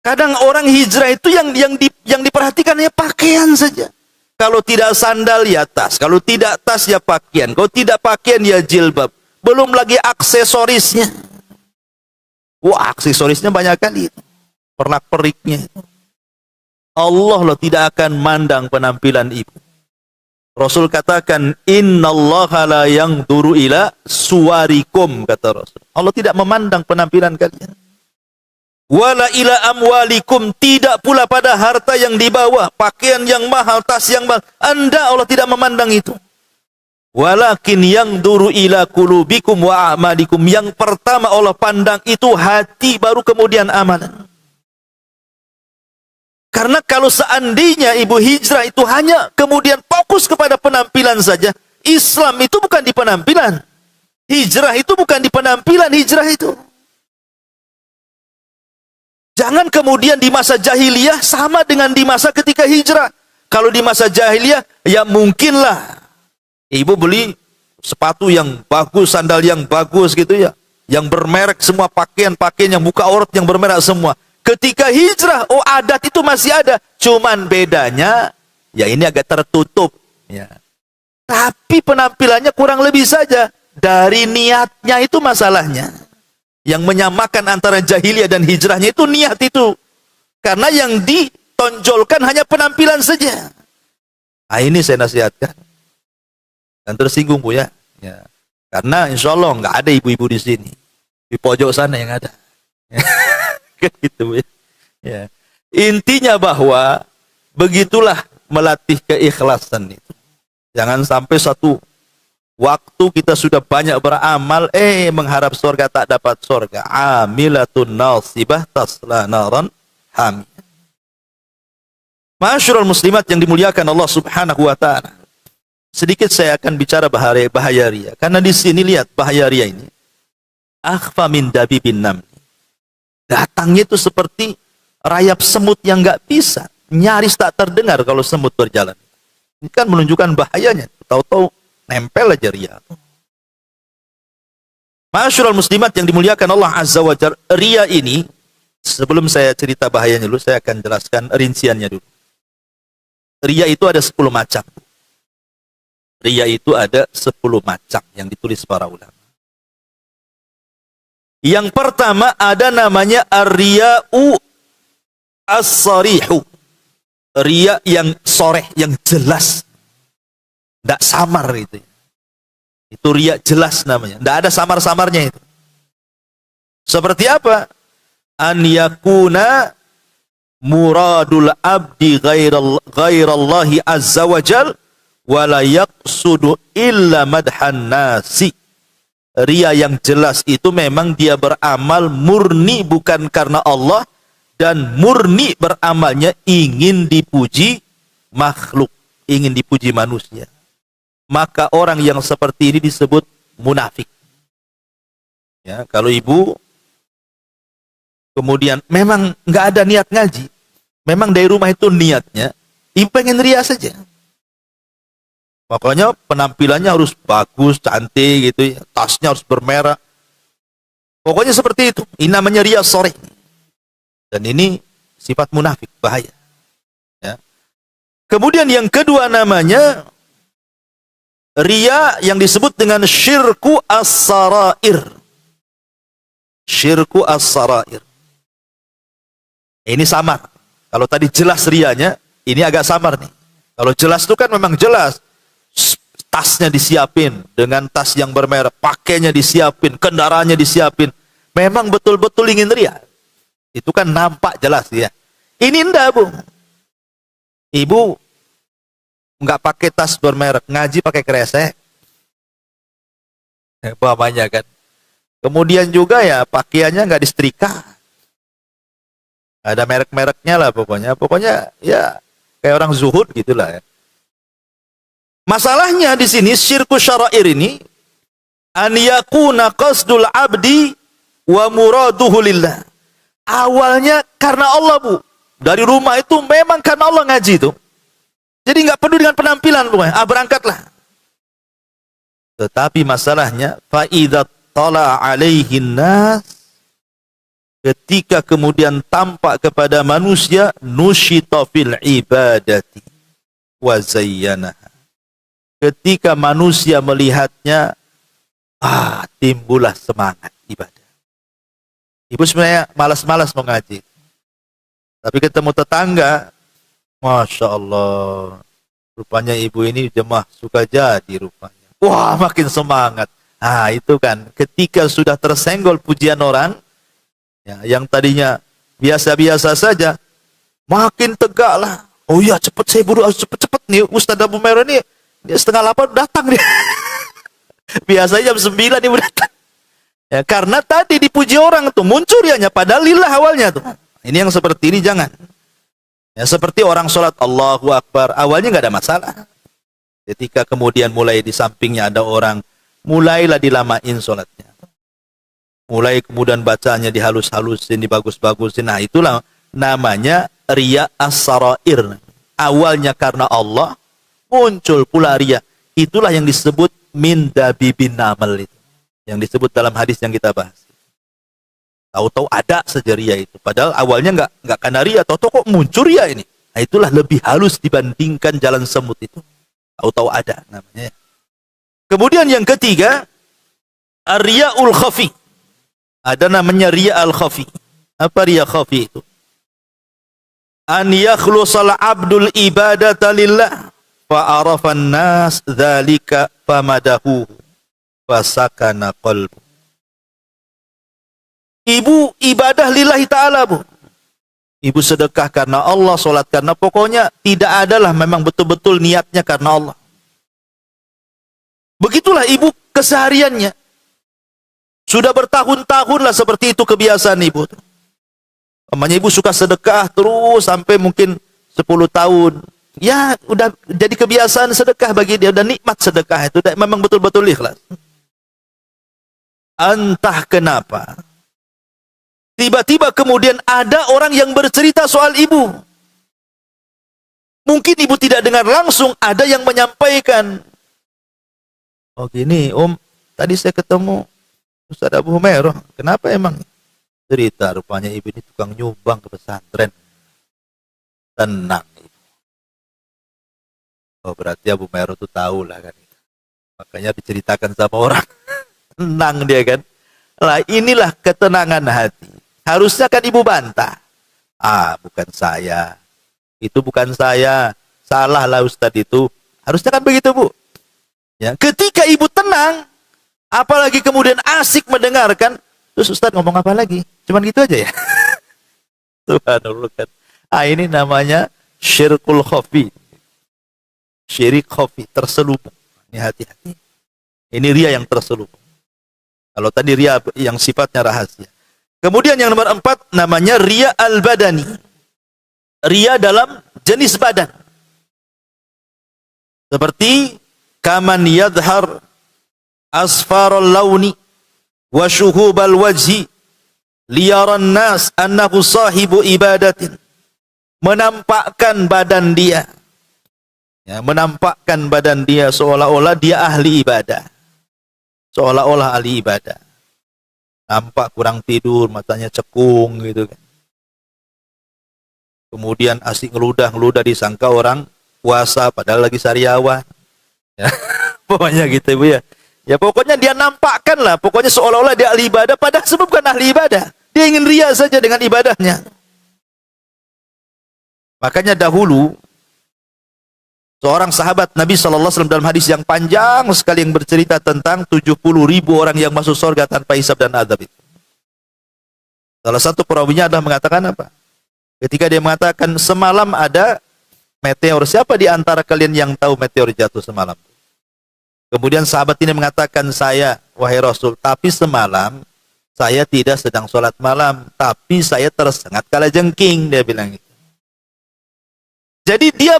Speaker 2: Kadang orang hijrah itu yang diperhatikan ya pakaian saja. Kalau tidak sandal ya tas, kalau tidak tas ya pakaian, kalau tidak pakaian ya jilbab. Belum lagi aksesorisnya. Wah, aksesorisnya banyak kali. Pernak-perniknya. Allah loh tidak akan mandang penampilan ibu. Rasul katakan, innallaha la yanzuru ila suwarikum, kata Rasul. Allah tidak memandang penampilan kalian. Wala ila amwalikum, tidak pula pada harta yang dibawa, pakaian yang mahal, tas yang mahal. Anda, Allah tidak memandang itu. Walakin yanzuru ila qulubikum wa a'malikum. Yang pertama Allah pandang itu hati, baru kemudian amalan. Karena kalau seandainya ibu hijrah itu hanya kemudian fokus kepada penampilan saja, Islam itu bukan di penampilan. Hijrah itu bukan di penampilan, hijrah itu. Jangan kemudian di masa jahiliyah sama dengan di masa ketika hijrah. Kalau di masa jahiliyah, ya mungkinlah ibu beli sepatu yang bagus, sandal yang bagus gitu ya, yang bermerek semua, pakaian-pakaian yang buka aurat yang bermerek semua. Ketika hijrah, oh adat itu masih ada, cuman bedanya ya ini agak tertutup ya. Tapi penampilannya kurang lebih saja. Dari niatnya itu masalahnya. Yang menyamakan antara jahiliyah dan hijrahnya itu niat itu. Karena yang ditonjolkan hanya penampilan saja. Nah ini saya nasihatkan. Dan tersinggung bu ya. Karena insya Allah nggak ada ibu-ibu di sini. Di pojok sana yang ada. Gitu ya. Ya. Intinya bahwa begitulah melatih keikhlasan itu. Jangan sampai satu waktu kita sudah banyak beramal, mengharap surga tak dapat surga. Amilatun nasibah tasla naran hamiyah. Ma'asyiral muslimat yang dimuliakan Allah Subhanahu wa taala. Sedikit saya akan bicara bahaya riya. Karena di sini lihat bahaya riya ini. Akhfa min dabibin nam. Datangnya itu seperti rayap semut yang nggak bisa. Nyaris tak terdengar kalau semut berjalan. Ini kan menunjukkan bahayanya. Tahu-tahu nempel aja riya. Ma'asyiral muslimat yang dimuliakan Allah Azza wa Jalla. Riya ini, sebelum saya cerita bahayanya dulu, saya akan jelaskan rinciannya dulu. Riya itu ada 10 macam. Riya itu ada 10 macam yang ditulis para ulama. Yang pertama ada namanya ar-riya'u as-sarihu. Riya yang soreh, yang jelas. Tidak samar itu. Itu riya jelas namanya. Tidak ada samar-samarnya itu. Seperti apa? An yakuna muradul abdi ghairallahi azza wa jal wa la yaqsudu illa madhan nasi. Riya yang jelas itu memang dia beramal murni bukan karena Allah dan murni beramalnya ingin dipuji makhluk, ingin dipuji manusia. Maka orang yang seperti ini disebut munafik. Ya, kalau ibu kemudian memang nggak ada niat ngaji, memang dari rumah itu niatnya ibu pengen riya saja. Makanya penampilannya harus bagus, cantik gitu ya. Tasnya harus bermerek. Pokoknya seperti itu. Ini namanya riya soreh. Dan ini sifat munafik, bahaya. Ya. Kemudian yang kedua namanya riya yang disebut dengan syirku as-sarair. Syirku as-sarair. Ini samar. Kalau tadi jelas riyanya, ini agak samar nih. Kalau jelas itu kan memang jelas. Tasnya disiapin dengan tas yang bermerek, pakainya disiapin, kendaraannya disiapin. Memang betul-betul ingin riya. Itu kan nampak jelas ya. Ini enggak, Bu. Ibu nggak pakai tas bermerek, ngaji pakai kresek. Umpamanya kan. Kemudian juga ya pakaiannya nggak disetrika. Ada merek-mereknya lah pokoknya. Pokoknya ya kayak orang zuhud gitulah ya. Masalahnya di sini syirku syara'ir ini an yakuna qasdul abdi wa muraduhu lillah. Awalnya karena Allah, Bu. Dari rumah itu memang karena Allah ngaji itu. Jadi nggak peduli dengan penampilan, Bu. Berangkatlah. Tetapi masalahnya fa idza tala alaihin nas, ketika kemudian tampak kepada manusia, nusyita fil ibadati wa zayyanaha. Ketika manusia melihatnya, timbullah semangat ibadah. Ibu sebenarnya malas-malas mau ngaji. Tapi ketemu tetangga, Masya Allah, rupanya ibu ini jemaah suka jadi rupanya. Wah, makin semangat. Itu kan, ketika sudah tersenggol pujian orang, ya, yang tadinya biasa-biasa saja, makin tegak lah. Oh iya, cepet saya buru, cepet-cepet nih, Ustaz Abu Merah ini, dia 7:30 datang dia. Biasanya jam 9 dia datang. Ya, karena tadi dipuji orang tuh muncul rianya padahal lillah awalnya tuh. Ini yang seperti ini jangan. Ya, seperti orang sholat Allahu Akbar, awalnya nggak ada masalah. Ketika kemudian mulai di sampingnya ada orang, mulailah dilamain sholatnya. Mulai kemudian bacanya dihalus-halusin, dibagus-bagusin. Nah, itulah namanya riya as-sarair. Awalnya karena Allah, muncul pula riya. Itulah yang disebut min dabibin namal itu. Yang disebut dalam hadis yang kita bahas. Tahu-tahu ada saja riya itu. Padahal awalnya nggak karena riya, tahu-tahu kok muncul riya ini. Nah, itulah lebih halus dibandingkan jalan semut itu. Tahu-tahu ada namanya. Kemudian yang ketiga, ar-riya'ul khafi. Ada namanya riya al-khafi. Apa riya khafi itu? An yakhlusal abdul ibadata lillah. Fa'arafan nas dzalika famadahu fasakana qalbu. Ibu ibadah lillahi ta'ala, Bu. Ibu sedekah karena Allah, sholat karena, pokoknya tidak adalah memang betul-betul niatnya karena Allah. Begitulah ibu kesehariannya. Sudah bertahun-tahun lah seperti itu kebiasaan ibu. Namanya ibu suka sedekah terus sampai mungkin 10 tahun. Ya, udah jadi kebiasaan sedekah bagi dia, udah nikmat sedekah itu, memang betul-betul ikhlas. Entah kenapa, tiba-tiba kemudian ada orang yang bercerita soal ibu. Mungkin ibu tidak dengar langsung, ada yang menyampaikan. Oh gini, Om, tadi saya ketemu Ustaz Abu Humairah. Kenapa emang? Cerita rupanya ibu ini tukang nyumbang ke pesantren. Tenang. Oh berarti Abu Humairah itu tahu lah kan. Makanya diceritakan sama orang. Tenang dia kan. Lah inilah ketenangan hati. Harusnya kan ibu bantah. Ah bukan saya. Itu bukan saya. Salah lah Ustadz itu. Harusnya kan begitu Bu. Ya, ketika ibu tenang, apalagi kemudian asik mendengarkan, terus Ustadz ngomong apa lagi? Cuman gitu aja ya. Subhanallah kan. Ah ini namanya syirkul khafi. Syirik khafi, terselubung. Ini hati-hati. Ini ria yang terselubung. Kalau tadi ria yang sifatnya rahasia. Kemudian yang nomor 4 namanya ria al-badani. Ria dalam jenis badan. Seperti kaman yadhar asfarul launi wa syuhubal wajhi liyaran nas annahu sahibu ibadatin. Menampakkan badan dia. Ya, menampakkan badan dia seolah-olah dia ahli ibadah. Seolah-olah ahli ibadah. Nampak kurang tidur, matanya cekung gitu kan. Kemudian asik ngeludah disangka orang puasa padahal lagi sariawan. Ya, pokoknya gitu Bu ya. Ya pokoknya dia nampakkan lah, pokoknya seolah-olah dia ahli ibadah padahal sebab bukan ahli ibadah. Dia ingin ria saja dengan ibadahnya. Makanya dahulu seorang sahabat Nabi SAW dalam hadis yang panjang sekali yang bercerita tentang 70.000 orang yang masuk surga tanpa hisab dan azab itu. Salah satu perawinya adalah mengatakan apa? Ketika dia mengatakan semalam ada meteor. Siapa di antara kalian yang tahu meteor jatuh semalam? Kemudian sahabat ini mengatakan, saya, wahai Rasul, tapi semalam saya tidak sedang sholat malam, tapi saya tersengat kalajengking, dia bilang itu. Jadi dia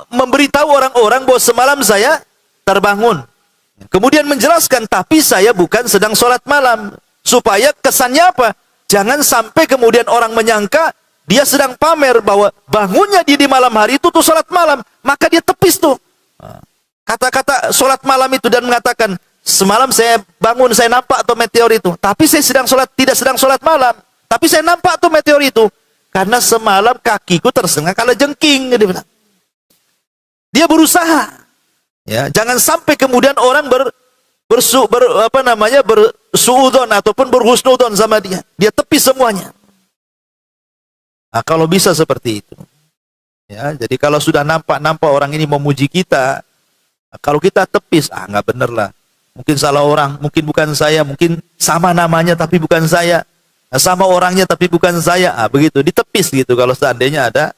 Speaker 2: memberitahu orang-orang bahwa semalam saya terbangun. Kemudian menjelaskan, tapi saya bukan sedang sholat malam. Supaya kesannya apa? Jangan sampai kemudian orang menyangka dia sedang pamer bahwa bangunnya dia di malam hari itu tuh sholat malam. Maka dia tepis tuh kata-kata sholat malam itu dan mengatakan, semalam saya bangun, saya nampak tuh meteor itu. Tapi saya tidak sedang sholat malam. Tapi saya nampak tuh meteor itu. Karena semalam kakiku tersengat kalajengking, dia bilang. Dia berusaha, ya, jangan sampai kemudian orang bersuudzon ataupun berhusnudzon sama dia. Dia tepis semuanya. Nah, kalau bisa seperti itu, ya, jadi kalau sudah nampak orang ini memuji kita, kalau kita tepis, nggak bener lah. Mungkin salah orang, mungkin bukan saya, mungkin sama namanya tapi bukan saya. Sama orangnya tapi bukan saya, begitu ditepis gitu kalau seandainya ada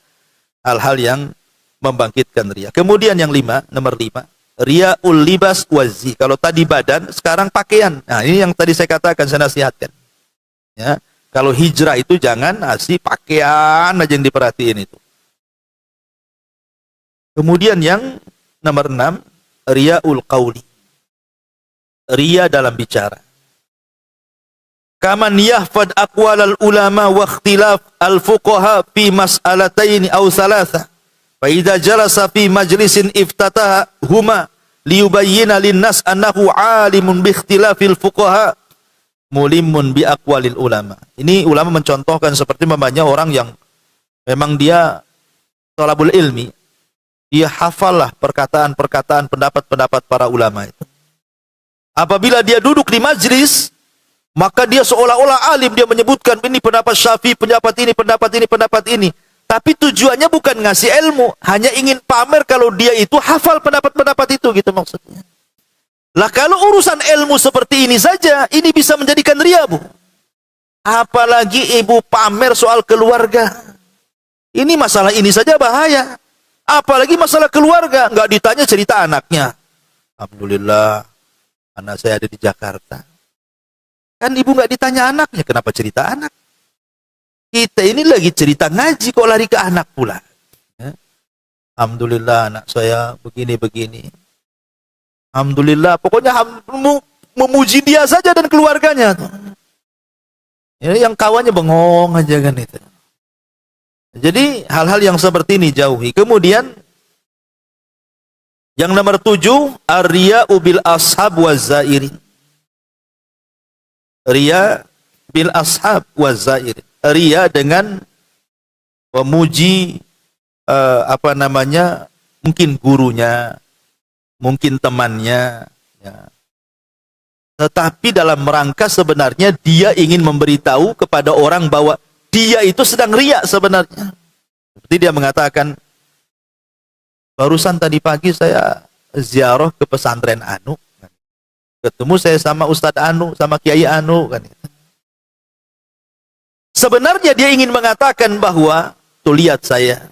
Speaker 2: hal-hal yang membangkitkan ria. Kemudian yang nomor 5, riaul libas wazi. Kalau tadi badan, sekarang pakaian. Nah, ini yang tadi saya katakan, saya nasihatkan. Ya, kalau hijrah itu jangan asih pakaian aja yang diperhatiin itu. Kemudian yang nomor 6, riaul qauli. Ria dalam bicara. Kaman yahfad aqwalal ulama wa ikhtilaf al-fuqaha fi mas'alataini aw thalatha. Fa idza jalasa fi majlisin iftataha huma liyubayyana lin-nas annahu 'alimun bi ikhtilafil fuqaha mulimun bi aqwalil ulama. Ini ulama mencontohkan seperti namanya orang yang memang dia thalabul ilmi. Dia hafallah perkataan-perkataan pendapat-pendapat para ulama itu. Apabila dia duduk di majlis, maka dia seolah-olah alim, dia menyebutkan ini pendapat Syafi'i, pendapat ini, pendapat ini, pendapat ini. Tapi tujuannya bukan ngasih ilmu, hanya ingin pamer kalau dia itu hafal pendapat-pendapat itu, gitu maksudnya. Lah kalau urusan ilmu seperti ini saja, ini bisa menjadikan ria, Bu. Apalagi ibu pamer soal keluarga. Ini masalah ini saja bahaya. Apalagi masalah keluarga, nggak ditanya cerita anaknya. Alhamdulillah, anak saya ada di Jakarta. Kan ibu nggak ditanya anaknya, kenapa cerita anak? Kita ini lagi cerita ngaji, kok lari ke anak pula? Ya. Alhamdulillah anak saya begini-begini. Alhamdulillah, pokoknya memuji dia saja dan keluarganya. Ya, yang kawannya bengong aja kan itu. Jadi hal-hal yang seperti ini jauhi. Kemudian yang nomor 7, ar-riya'u bil ashab wa zairin. Riya bil ashab wa zairin. Riya dengan memuji mungkin gurunya, mungkin temannya, ya. Tetapi dalam rangka sebenarnya dia ingin memberitahu kepada orang bahwa dia itu sedang riya sebenarnya. Seperti dia mengatakan, barusan tadi pagi saya ziarah ke pesantren Anu, ketemu saya sama Ustadz Anu, sama Kiai Anu, kan. Sebenarnya dia ingin mengatakan bahwa, tuh lihat saya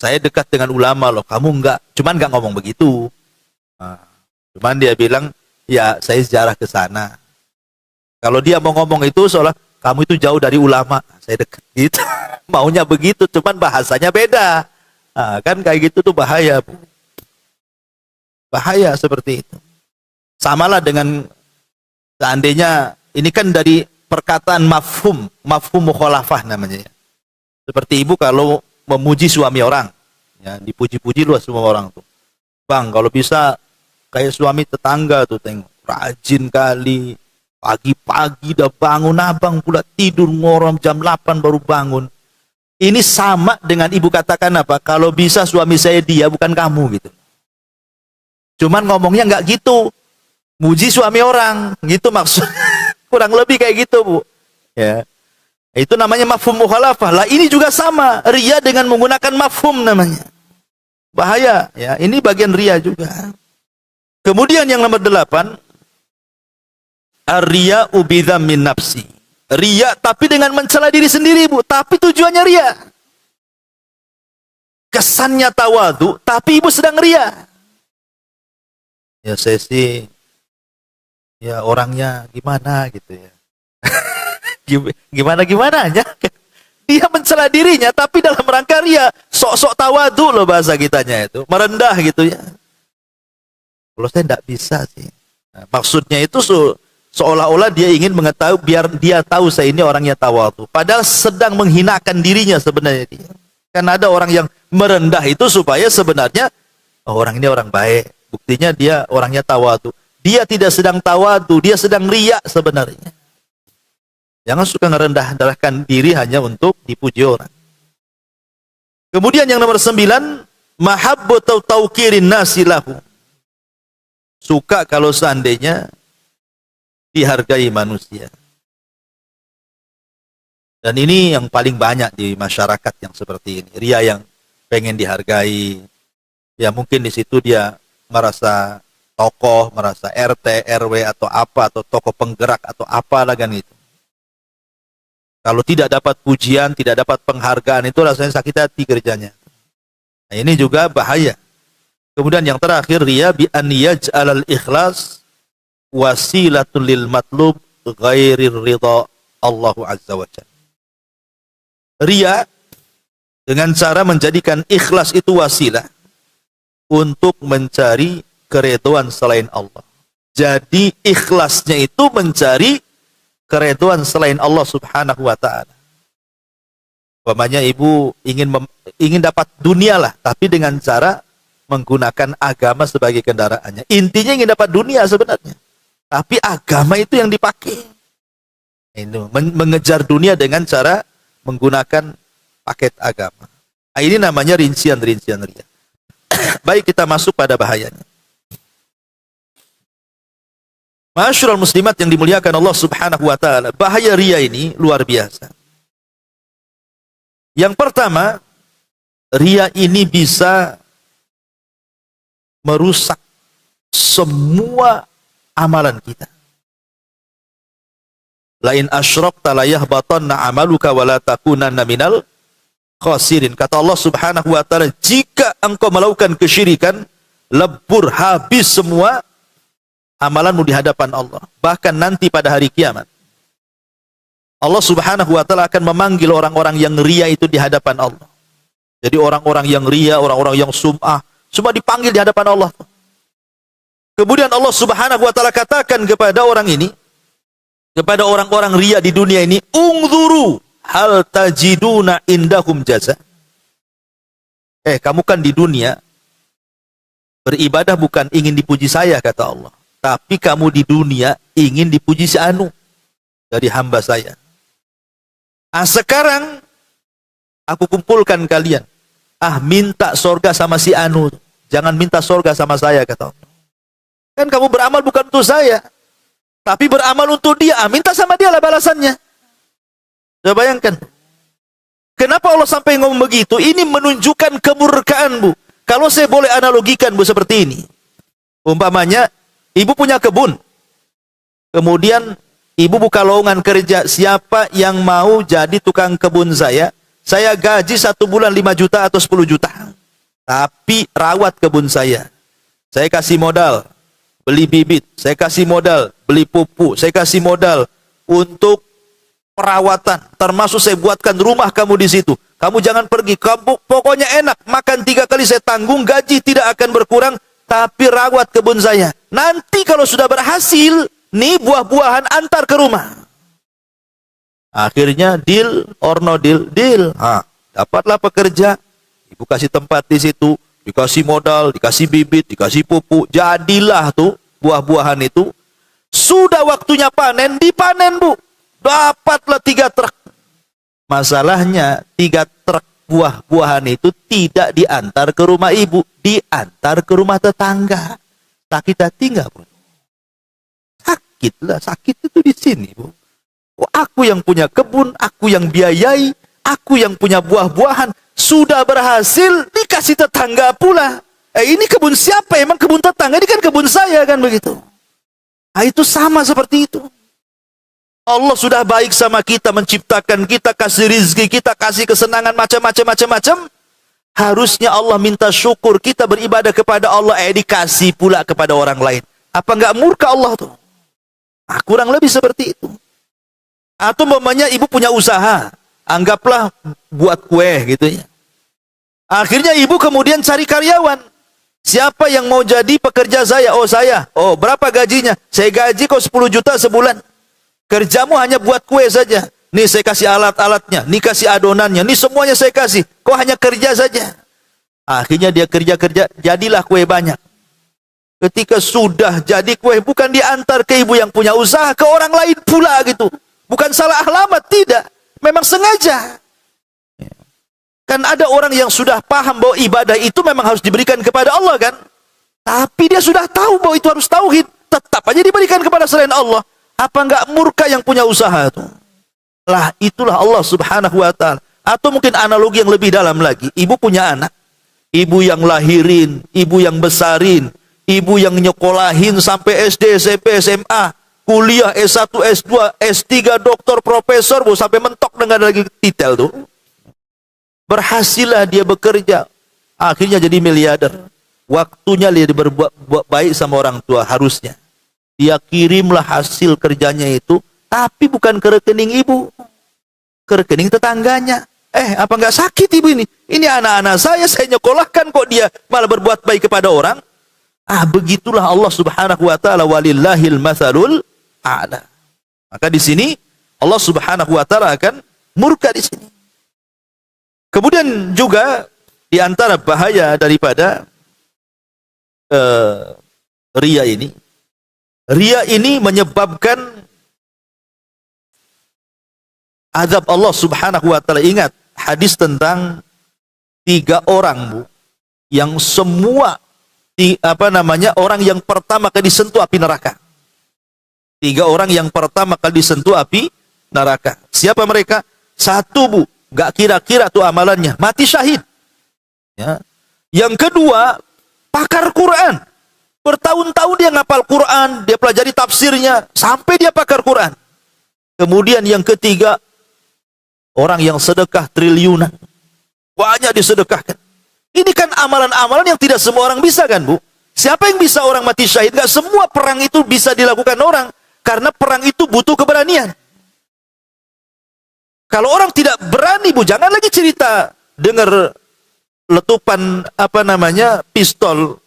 Speaker 2: dekat dengan ulama loh, kamu enggak, cuman enggak ngomong begitu. Cuman dia bilang, ya saya ziarah ke sana. Kalau dia mau ngomong itu seolah kamu itu jauh dari ulama, saya dekat gitu. Maunya begitu, cuman bahasanya beda. Kan kayak gitu tuh bahaya, Bu. Bahaya seperti itu. Samalah dengan seandainya ini kan dari perkataan mafhum mukhalafah namanya ya. Seperti ibu kalau memuji suami orang, ya, dipuji-puji luas semua orang tuh. Bang, kalau bisa kayak suami tetangga tuh, tengok rajin kali, pagi-pagi udah bangun, abang pula tidur ngorom jam 8 baru bangun. Ini sama dengan ibu katakan apa? Kalau bisa suami saya dia, bukan kamu gitu. Cuman ngomongnya nggak gitu, muji suami orang, gitu maksud. Kurang lebih kayak gitu, Bu. Ya. Itu namanya mafhum mukhalafah. Lah ini juga sama, riya dengan menggunakan mafhum namanya. Bahaya, ya. Ini bagian riya juga. Kemudian yang nomor 8, ar-riya'u bidhammin nafsi. Riya tapi dengan mencela diri sendiri, Bu, tapi tujuannya riya. Kesannya tawadhu, tapi ibu sedang riya. Ya saya sih ya orangnya gimana gitu ya. Gimana aja. Dia mencela dirinya tapi dalam rangka riya, sok-sok tawadhu loh bahasa kitanya itu, merendah gitu ya. Kalau saya tidak bisa sih. Nah, maksudnya itu seolah-olah dia ingin mengetahui biar dia tahu saya ini orangnya tawadhu. Padahal sedang menghinakan dirinya sebenarnya dia. Kan ada orang yang merendah itu supaya sebenarnya orang ini orang baik. Buktinya dia orangnya tawadhu. Dia tidak sedang tawadhu, dia sedang riya sebenarnya. Jangan suka ngerendah-rendahkan diri hanya untuk dipuji orang. Kemudian yang nomor 9, mahabbatu tauqirin nasi lahu. Suka kalau seandainya dihargai manusia. Dan ini yang paling banyak di masyarakat yang seperti ini. Ria yang pengen dihargai. Ya mungkin di situ dia merasa tokoh, merasa RT, RW atau apa, atau tokoh penggerak atau apa lah kan itu. Kalau tidak dapat pujian, tidak dapat penghargaan, itu rasanya sakit hati kerjanya. Nah, ini juga bahaya. Kemudian yang terakhir, riya bi an yaj'alal ikhlas wasilatul lil matlub ghairir ridha Allah azza wa jalla. Riya dengan cara menjadikan ikhlas itu wasilah untuk mencari keridhaan selain Allah. Jadi ikhlasnya itu mencari keridhaan selain Allah Subhanahu wa taala. Umpamanya ibu ingin dapat dunia lah, tapi dengan cara menggunakan agama sebagai kendaraannya. Intinya ingin dapat dunia sebenarnya, tapi agama itu yang dipakai. Itu mengejar dunia dengan cara menggunakan paket agama. Nah, ini namanya rincian-rincian riya. Baik, kita masuk pada bahayanya. Ma'asyiral muslimat yang dimuliakan Allah Subhanahu wa taala, bahaya riya ini luar biasa. Yang pertama, riya ini bisa merusak semua amalan kita. Lain asyrakta la yahbatanna amaluka wa la takunanna minal khasirin. Kata Allah Subhanahu wa taala, jika engkau melakukan kesyirikan, lebur habis semua amalanmu di hadapan Allah. Bahkan nanti pada hari kiamat, Allah Subhanahu wa taala akan memanggil orang-orang yang riya itu di hadapan Allah. Jadi orang-orang yang ria, orang-orang yang sum'ah, semua dipanggil di hadapan Allah. Kemudian Allah Subhanahu wa taala katakan kepada orang ini, kepada orang-orang ria di dunia ini, "Ungzuru hal tajiduna indahum jaza." Kamu kan di dunia beribadah bukan ingin dipuji saya, kata Allah. Tapi kamu di dunia ingin dipuji si anu dari hamba saya. Sekarang aku kumpulkan kalian. Minta sorga sama si anu. Jangan minta sorga sama saya, kata Allah. Kan kamu beramal bukan untuk saya, tapi beramal untuk dia. Minta sama dia lah balasannya. Coba bayangkan. Kenapa Allah sampai ngomong begitu? Ini menunjukkan kemurkaan, Bu. Kalau saya boleh analogikan, Bu, seperti ini. Umpamanya, ibu punya kebun. Kemudian, ibu buka lowongan kerja. Siapa yang mau jadi tukang kebun saya? Saya gaji 1 bulan 5 juta atau 10 juta. Tapi rawat kebun saya. Saya kasih modal beli bibit. Saya kasih modal beli pupuk. Saya kasih modal untuk perawatan. Termasuk saya buatkan rumah kamu di situ. Kamu jangan pergi. Kamu pokoknya enak. Makan 3 kali saya tanggung. Gaji tidak akan berkurang. Tapi rawat kebun saya. Nanti kalau sudah berhasil, nih buah-buahan antar ke rumah. Akhirnya deal or no deal? Deal. Dapatlah pekerja. Ibu kasih tempat di situ. Dikasih modal, dikasih bibit, dikasih pupuk. Jadilah tuh buah-buahan itu. Sudah waktunya panen, dipanen, Bu. Dapatlah 3 truk. Masalahnya 3 truk buah-buahan itu tidak diantar ke rumah ibu, diantar ke rumah tetangga. Sakit hati enggak, Bu? Sakit lah, sakit itu di sini, Bu. Aku yang punya kebun, aku yang biayai, aku yang punya buah-buahan, sudah berhasil dikasih tetangga pula. Ini kebun siapa? Emang kebun tetangga? Ini kan kebun saya, kan begitu. Itu sama seperti itu. Allah sudah baik sama kita, menciptakan kita, kasih rizki, kita kasih kesenangan macam-macam. Harusnya Allah minta syukur, kita beribadah kepada Allah, dikasih pula kepada orang lain. Apa enggak murka Allah tuh? Kurang lebih seperti itu. Atau umpamanya ibu punya usaha, anggaplah buat kue gitu ya. Akhirnya ibu kemudian cari karyawan. Siapa yang mau jadi pekerja saya? Saya. Berapa gajinya? Saya gaji kok 10 juta sebulan. Kerjamu hanya buat kue saja. Nih saya kasih alat-alatnya, nih kasih adonannya, nih semuanya saya kasih. Kok hanya kerja saja? Akhirnya dia kerja-kerja, jadilah kue banyak. Ketika sudah jadi kue, bukan diantar ke ibu yang punya usaha, ke orang lain pula gitu. Bukan salah alamat, tidak. Memang sengaja. Kan ada orang yang sudah paham bahwa ibadah itu memang harus diberikan kepada Allah, kan? Tapi dia sudah tahu bahwa itu harus tauhid. Tetap aja diberikan kepada selain Allah. Apa enggak murka yang punya usaha itu? Lah, itulah Allah Subhanahu wa ta'ala. Atau mungkin analogi yang lebih dalam lagi. Ibu punya anak. Ibu yang lahirin, ibu yang besarin, ibu yang nyekolahin sampai SD, SMP, SMA. Kuliah S1, S2, S3, doktor, profesor, Bu, sampai mentok dengan lagi titel tuh. Berhasillah dia bekerja. Akhirnya jadi miliarder. Waktunya dia berbuat baik sama orang tua, harusnya. Dia kirimlah hasil kerjanya itu, tapi bukan ke rekening ibu. Ke rekening tetangganya. Apa enggak sakit ibu ini? Ini anak-anak saya nyekolahkan kok dia malah berbuat baik kepada orang. Begitulah Allah Subhanahu wa ta'ala, walillahil matsalul a'la. Maka di sini Allah Subhanahu wa ta'ala akan murka di sini. Kemudian juga di antara bahaya daripada ria ini. Ria ini menyebabkan azab Allah Subhanahu wa ta'ala. Ingat hadis tentang 3 orang, Bu, yang semua orang yang pertama kali disentuh api neraka. 3 orang yang pertama kali disentuh api neraka. Siapa mereka? 1, Bu, gak kira-kira tuh amalannya, mati syahid. Ya. Yang kedua, pakar Quran. Bertahun-tahun dia ngapal Quran, dia pelajari tafsirnya, sampai dia pakar Quran. Kemudian yang ketiga, orang yang sedekah triliunan. Banyak disedekahkan. Ini kan amalan-amalan yang tidak semua orang bisa, kan, Bu? Siapa yang bisa orang mati syahid? Gak semua perang itu bisa dilakukan orang. Karena perang itu butuh keberanian. Kalau orang tidak berani, Bu, jangan lagi cerita dengar letupan pistol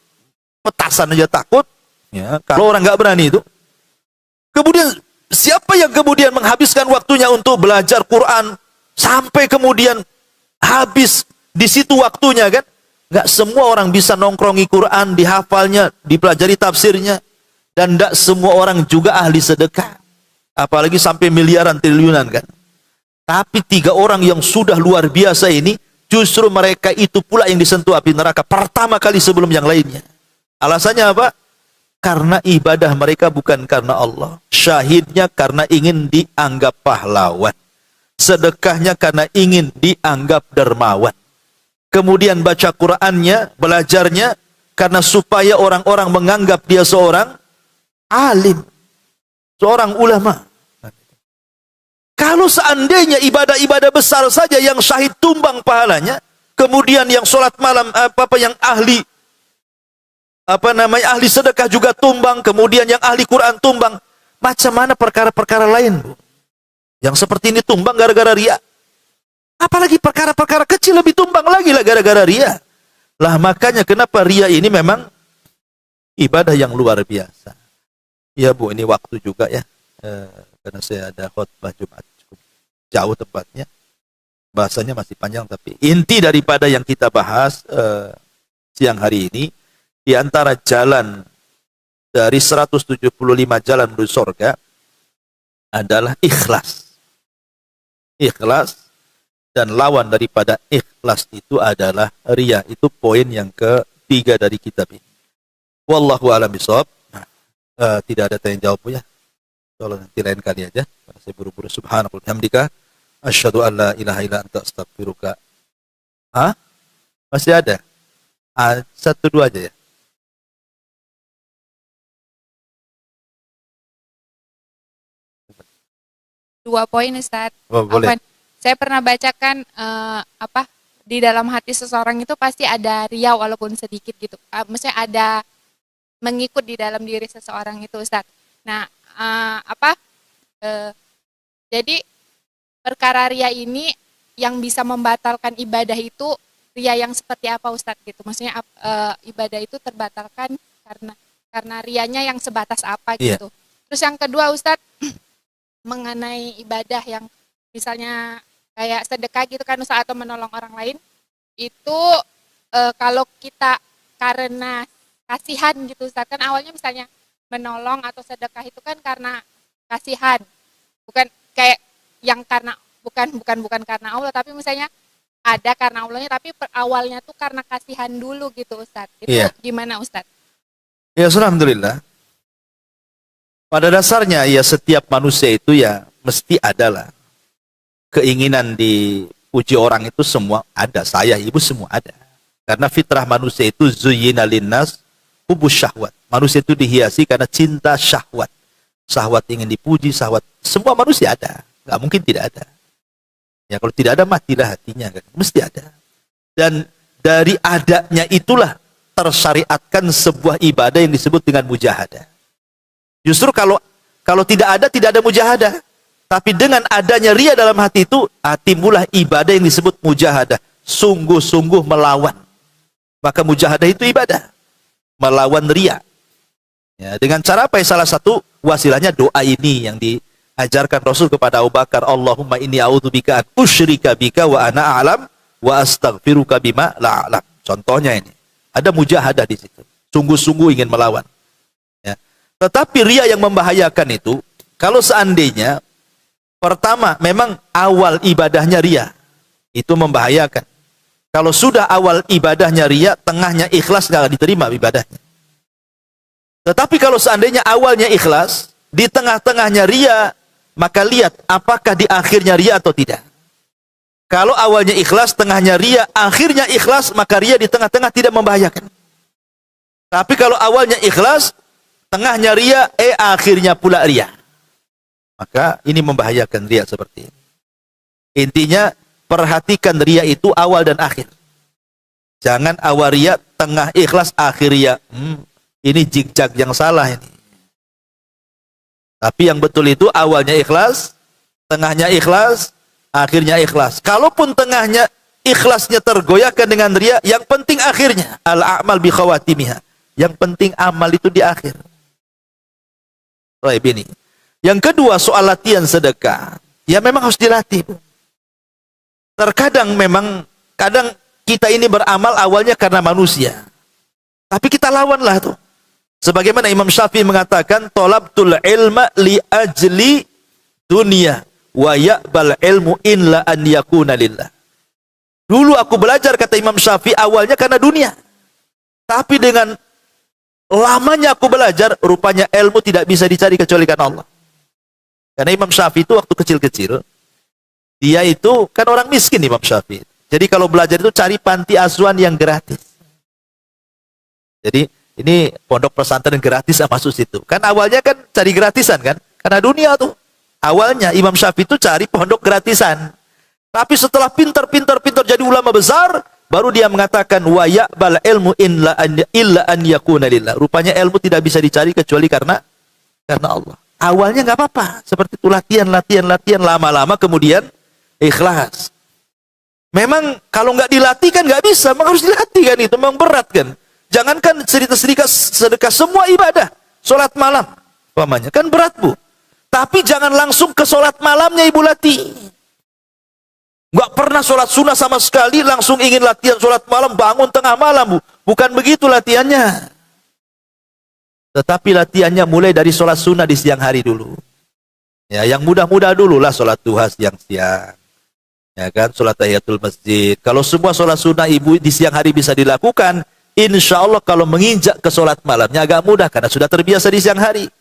Speaker 2: petasan aja takut, ya, kalau orang nggak berani itu. Kemudian siapa yang kemudian menghabiskan waktunya untuk belajar Quran sampai kemudian habis di situ waktunya, kan? Nggak semua orang bisa nongkrongi Quran, dihafalnya, dipelajari tafsirnya, dan nggak semua orang juga ahli sedekah, apalagi sampai miliaran triliunan, kan? Tapi 3 orang yang sudah luar biasa ini, justru mereka itu pula yang disentuh api neraka pertama kali sebelum yang lainnya. Alasannya apa? Karena ibadah mereka bukan karena Allah. Syahidnya karena ingin dianggap pahlawan. Sedekahnya karena ingin dianggap dermawan. Kemudian baca Qur'annya, belajarnya karena supaya orang-orang menganggap dia seorang alim, seorang ulama. Kalau seandainya ibadah-ibadah besar saja yang syahid tumbang pahalanya, kemudian yang sholat malam yang ahli ahli sedekah juga tumbang, kemudian yang ahli Quran tumbang, macam mana perkara-perkara lain, Bu? Yang seperti ini tumbang gara-gara riya. Apalagi perkara-perkara kecil lebih tumbang lagi lah gara-gara riya. Lah makanya kenapa riya ini memang ibadah yang luar biasa. Ya Bu, ini waktu juga ya. Karena saya ada khutbah Jumat cukup jauh tempatnya. Bahasanya masih panjang, tapi inti daripada yang kita bahas siang hari ini, di antara jalan dari 175 jalan menuju surga adalah ikhlas. Ikhlas, dan lawan daripada ikhlas itu adalah riya. Itu poin yang ketiga dari kitab ini. Wallahu a'lam bishawab. Tidak ada tanya jawab ya. Kalau nanti lain kali aja. Saya buru-buru. Subhanallah hamdika asyhadu an la ilaha illa anta astaghfiruka. Masih ada? 1-2 aja ya.
Speaker 1: Dua poin, Ustaz.
Speaker 2: Oh, boleh.
Speaker 1: Saya pernah bacakan di dalam hati seseorang itu pasti ada riya walaupun sedikit gitu. Maksudnya ada mengikut di dalam diri seseorang itu, Ustaz. Nah, jadi perkara riya ini yang bisa membatalkan ibadah itu riya yang seperti apa, Ustaz, gitu. Maksudnya ibadah itu terbatalkan karena riyanya yang sebatas apa gitu. Terus yang kedua, Ustaz, mengenai ibadah yang misalnya kayak sedekah gitu kan, Ustaz, atau menolong orang lain itu kalau kita karena kasihan gitu, Ustaz, kan awalnya misalnya menolong atau sedekah itu kan karena kasihan, bukan kayak yang karena bukan karena Allah, tapi misalnya ada karena Allahnya, tapi awalnya tuh karena kasihan dulu gitu, Ustaz. Itu gimana, Ustaz?
Speaker 2: Ya, alhamdulillah. Pada dasarnya ya setiap manusia itu ya mesti adalah keinginan dipuji orang, itu semua ada. Saya, ibu, semua ada. Karena fitrah manusia itu zuyyina linnas hubus syahwat. Manusia itu dihiasi karena cinta syahwat. Syahwat ingin dipuji, syahwat. Semua manusia ada. Nggak mungkin tidak ada. Ya kalau tidak ada matilah hatinya, kan? Mesti ada. Dan dari adanya itulah tersyariatkan sebuah ibadah yang disebut dengan mujahadah. Justru kalau tidak ada mujahadah. Tapi dengan adanya riya dalam hati itu, timbullah ibadah yang disebut mujahadah. Sungguh-sungguh melawan. Maka mujahadah itu ibadah. Melawan riya. Ya, dengan cara apa? Salah satu wasilahnya doa ini yang diajarkan Rasul kepada Abu Bakar. Allahumma inni a'udzubika an usyrika bika wa ana a'lam wa astaghfiruka bima la a'lam. Contohnya ini. Ada mujahadah di situ. Sungguh-sungguh ingin melawan. Tetapi riya yang membahayakan itu, kalau seandainya pertama memang awal ibadahnya riya, itu membahayakan. Kalau sudah awal ibadahnya riya, tengahnya ikhlas, nggak diterima ibadahnya. Tetapi kalau seandainya awalnya ikhlas, di tengah-tengahnya riya, maka lihat apakah di akhirnya riya atau tidak. Kalau awalnya ikhlas, tengahnya riya, akhirnya ikhlas, maka riya di tengah-tengah tidak membahayakan. Tapi kalau awalnya ikhlas, tengahnya riya, akhirnya pula riya, maka ini membahayakan riya seperti ini. Intinya perhatikan riya itu awal dan akhir. Jangan awal riya, tengah ikhlas, akhir riya. Ini zigzag yang salah ini. Tapi yang betul itu awalnya ikhlas, tengahnya ikhlas, akhirnya ikhlas. Kalaupun tengahnya ikhlasnya tergoyahkan dengan riya, yang penting akhirnya. Al-a'mal bi khawatimiha. Yang penting amal itu di akhir. Baik ini. Yang kedua soal latihan sedekah. Ya memang harus dilatih. Terkadang memang, kadang kita ini beramal awalnya karena manusia. Tapi kita lawanlah tuh. Sebagaimana Imam Syafi'i mengatakan, tolabtul ilma li ajli dunia wa ya'bal ilmu illa an yakuna lillah. Dulu aku belajar, kata Imam Syafi'i, awalnya karena dunia. Tapi dengan lamanya aku belajar, rupanya ilmu tidak bisa dicari kecuali karena Allah. Karena Imam Syafi'i itu waktu kecil-kecil, dia itu kan orang miskin, Imam Syafi'i. Jadi kalau belajar itu cari panti asuhan yang gratis. Jadi ini pondok pesantren gratis masuk situ. Kan awalnya kan cari gratisan kan? Karena dunia tuh. Awalnya Imam Syafi'i itu cari pondok gratisan. Tapi setelah pintar jadi ulama besar, baru dia mengatakan wa ya'bal ilmu illa an yakuna lillah. Rupanya ilmu tidak bisa dicari kecuali karena Allah. Awalnya nggak apa-apa, seperti itu latihan, lama-lama kemudian ikhlas. Memang kalau nggak dilatih kan nggak bisa, memang harus dilatih kan, itu memang berat kan. Jangankan sedekah semua ibadah, sholat malam, umpamanya kan berat bu. Tapi jangan langsung ke sholat malamnya ibu latih. Nggak pernah sholat sunnah sama sekali, langsung ingin latihan sholat malam, bangun tengah malam bu. Bukan begitu latihannya. Tetapi latihannya mulai dari sholat sunnah di siang hari dulu. Ya, yang mudah-mudah dulu lah sholat duha siang-siang. Ya kan, sholat tahiyatul masjid. Kalau semua sholat sunnah ibu di siang hari bisa dilakukan, insya Allah kalau menginjak ke sholat malamnya agak mudah karena sudah terbiasa di siang hari.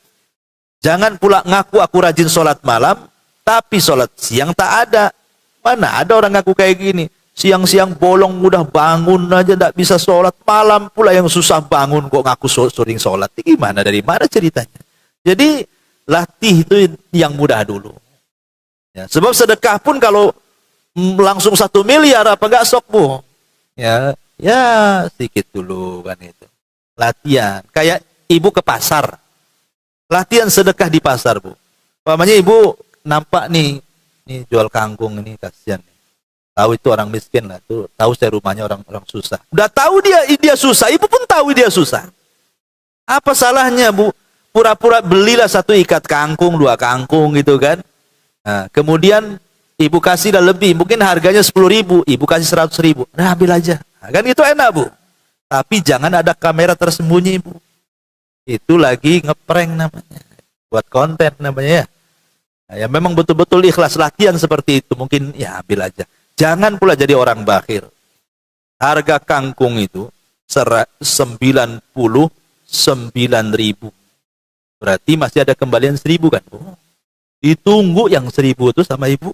Speaker 2: Jangan pula ngaku aku rajin sholat malam, tapi sholat siang tak ada. Mana ada orang ngaku kayak gini? Siang-siang bolong mudah bangun aja, tidak bisa sholat. Malam pula yang susah bangun kok ngaku sering sholat. Gimana, dari mana ceritanya? Jadi latih itu yang mudah dulu. Ya, sebab sedekah pun kalau langsung 1 miliar apa enggak sok bu? Ya sedikit dulu kan itu. Latihan. Kayak ibu ke pasar. Latihan sedekah di pasar bu. Umpamanya ibu nampak nih jual kangkung ini, kasihan nih. Tahu itu orang miskin lah, tuh tahu saya rumahnya orang susah. Udah tahu dia susah, ibu pun tahu dia susah. Apa salahnya bu? Pura-pura belilah 1 ikat kangkung, 2 kangkung gitu kan. Nah, kemudian ibu kasih dah lebih, mungkin harganya 10.000, ibu kasih 100.000. Nah, ambil aja. Nah, kan itu enak bu. Tapi jangan ada kamera tersembunyi bu. Itu lagi ngeprank namanya. Buat konten namanya ya. Nah, ya memang betul-betul ikhlas latihan seperti itu. Mungkin ya ambil aja. Jangan pula jadi orang bakhil. Harga kangkung itu 99.000. Berarti masih ada kembalian 1.000 kan bu? Ditunggu yang 1.000 itu sama ibu.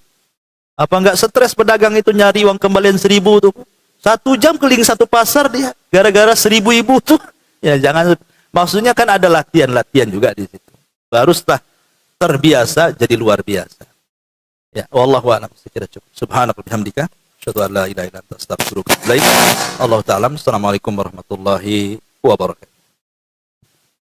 Speaker 2: Apa enggak stres pedagang itu nyari uang kembalian 1.000 tuh? 1 jam keliling 1 pasar dia. Gara-gara 1.000 ibu tuh. Ya jangan. Maksudnya kan ada latihan juga di situ. Baru setelah terbiasa jadi luar biasa. Ya, wallahu a'lam. Sekira cukup. Subhanallah bihamdika, asyhadu an la ilaha illa anta, astaghfiruka wa atubu ilaik. Allah ta'ala. Assalamualaikum warahmatullahi wabarakatuh.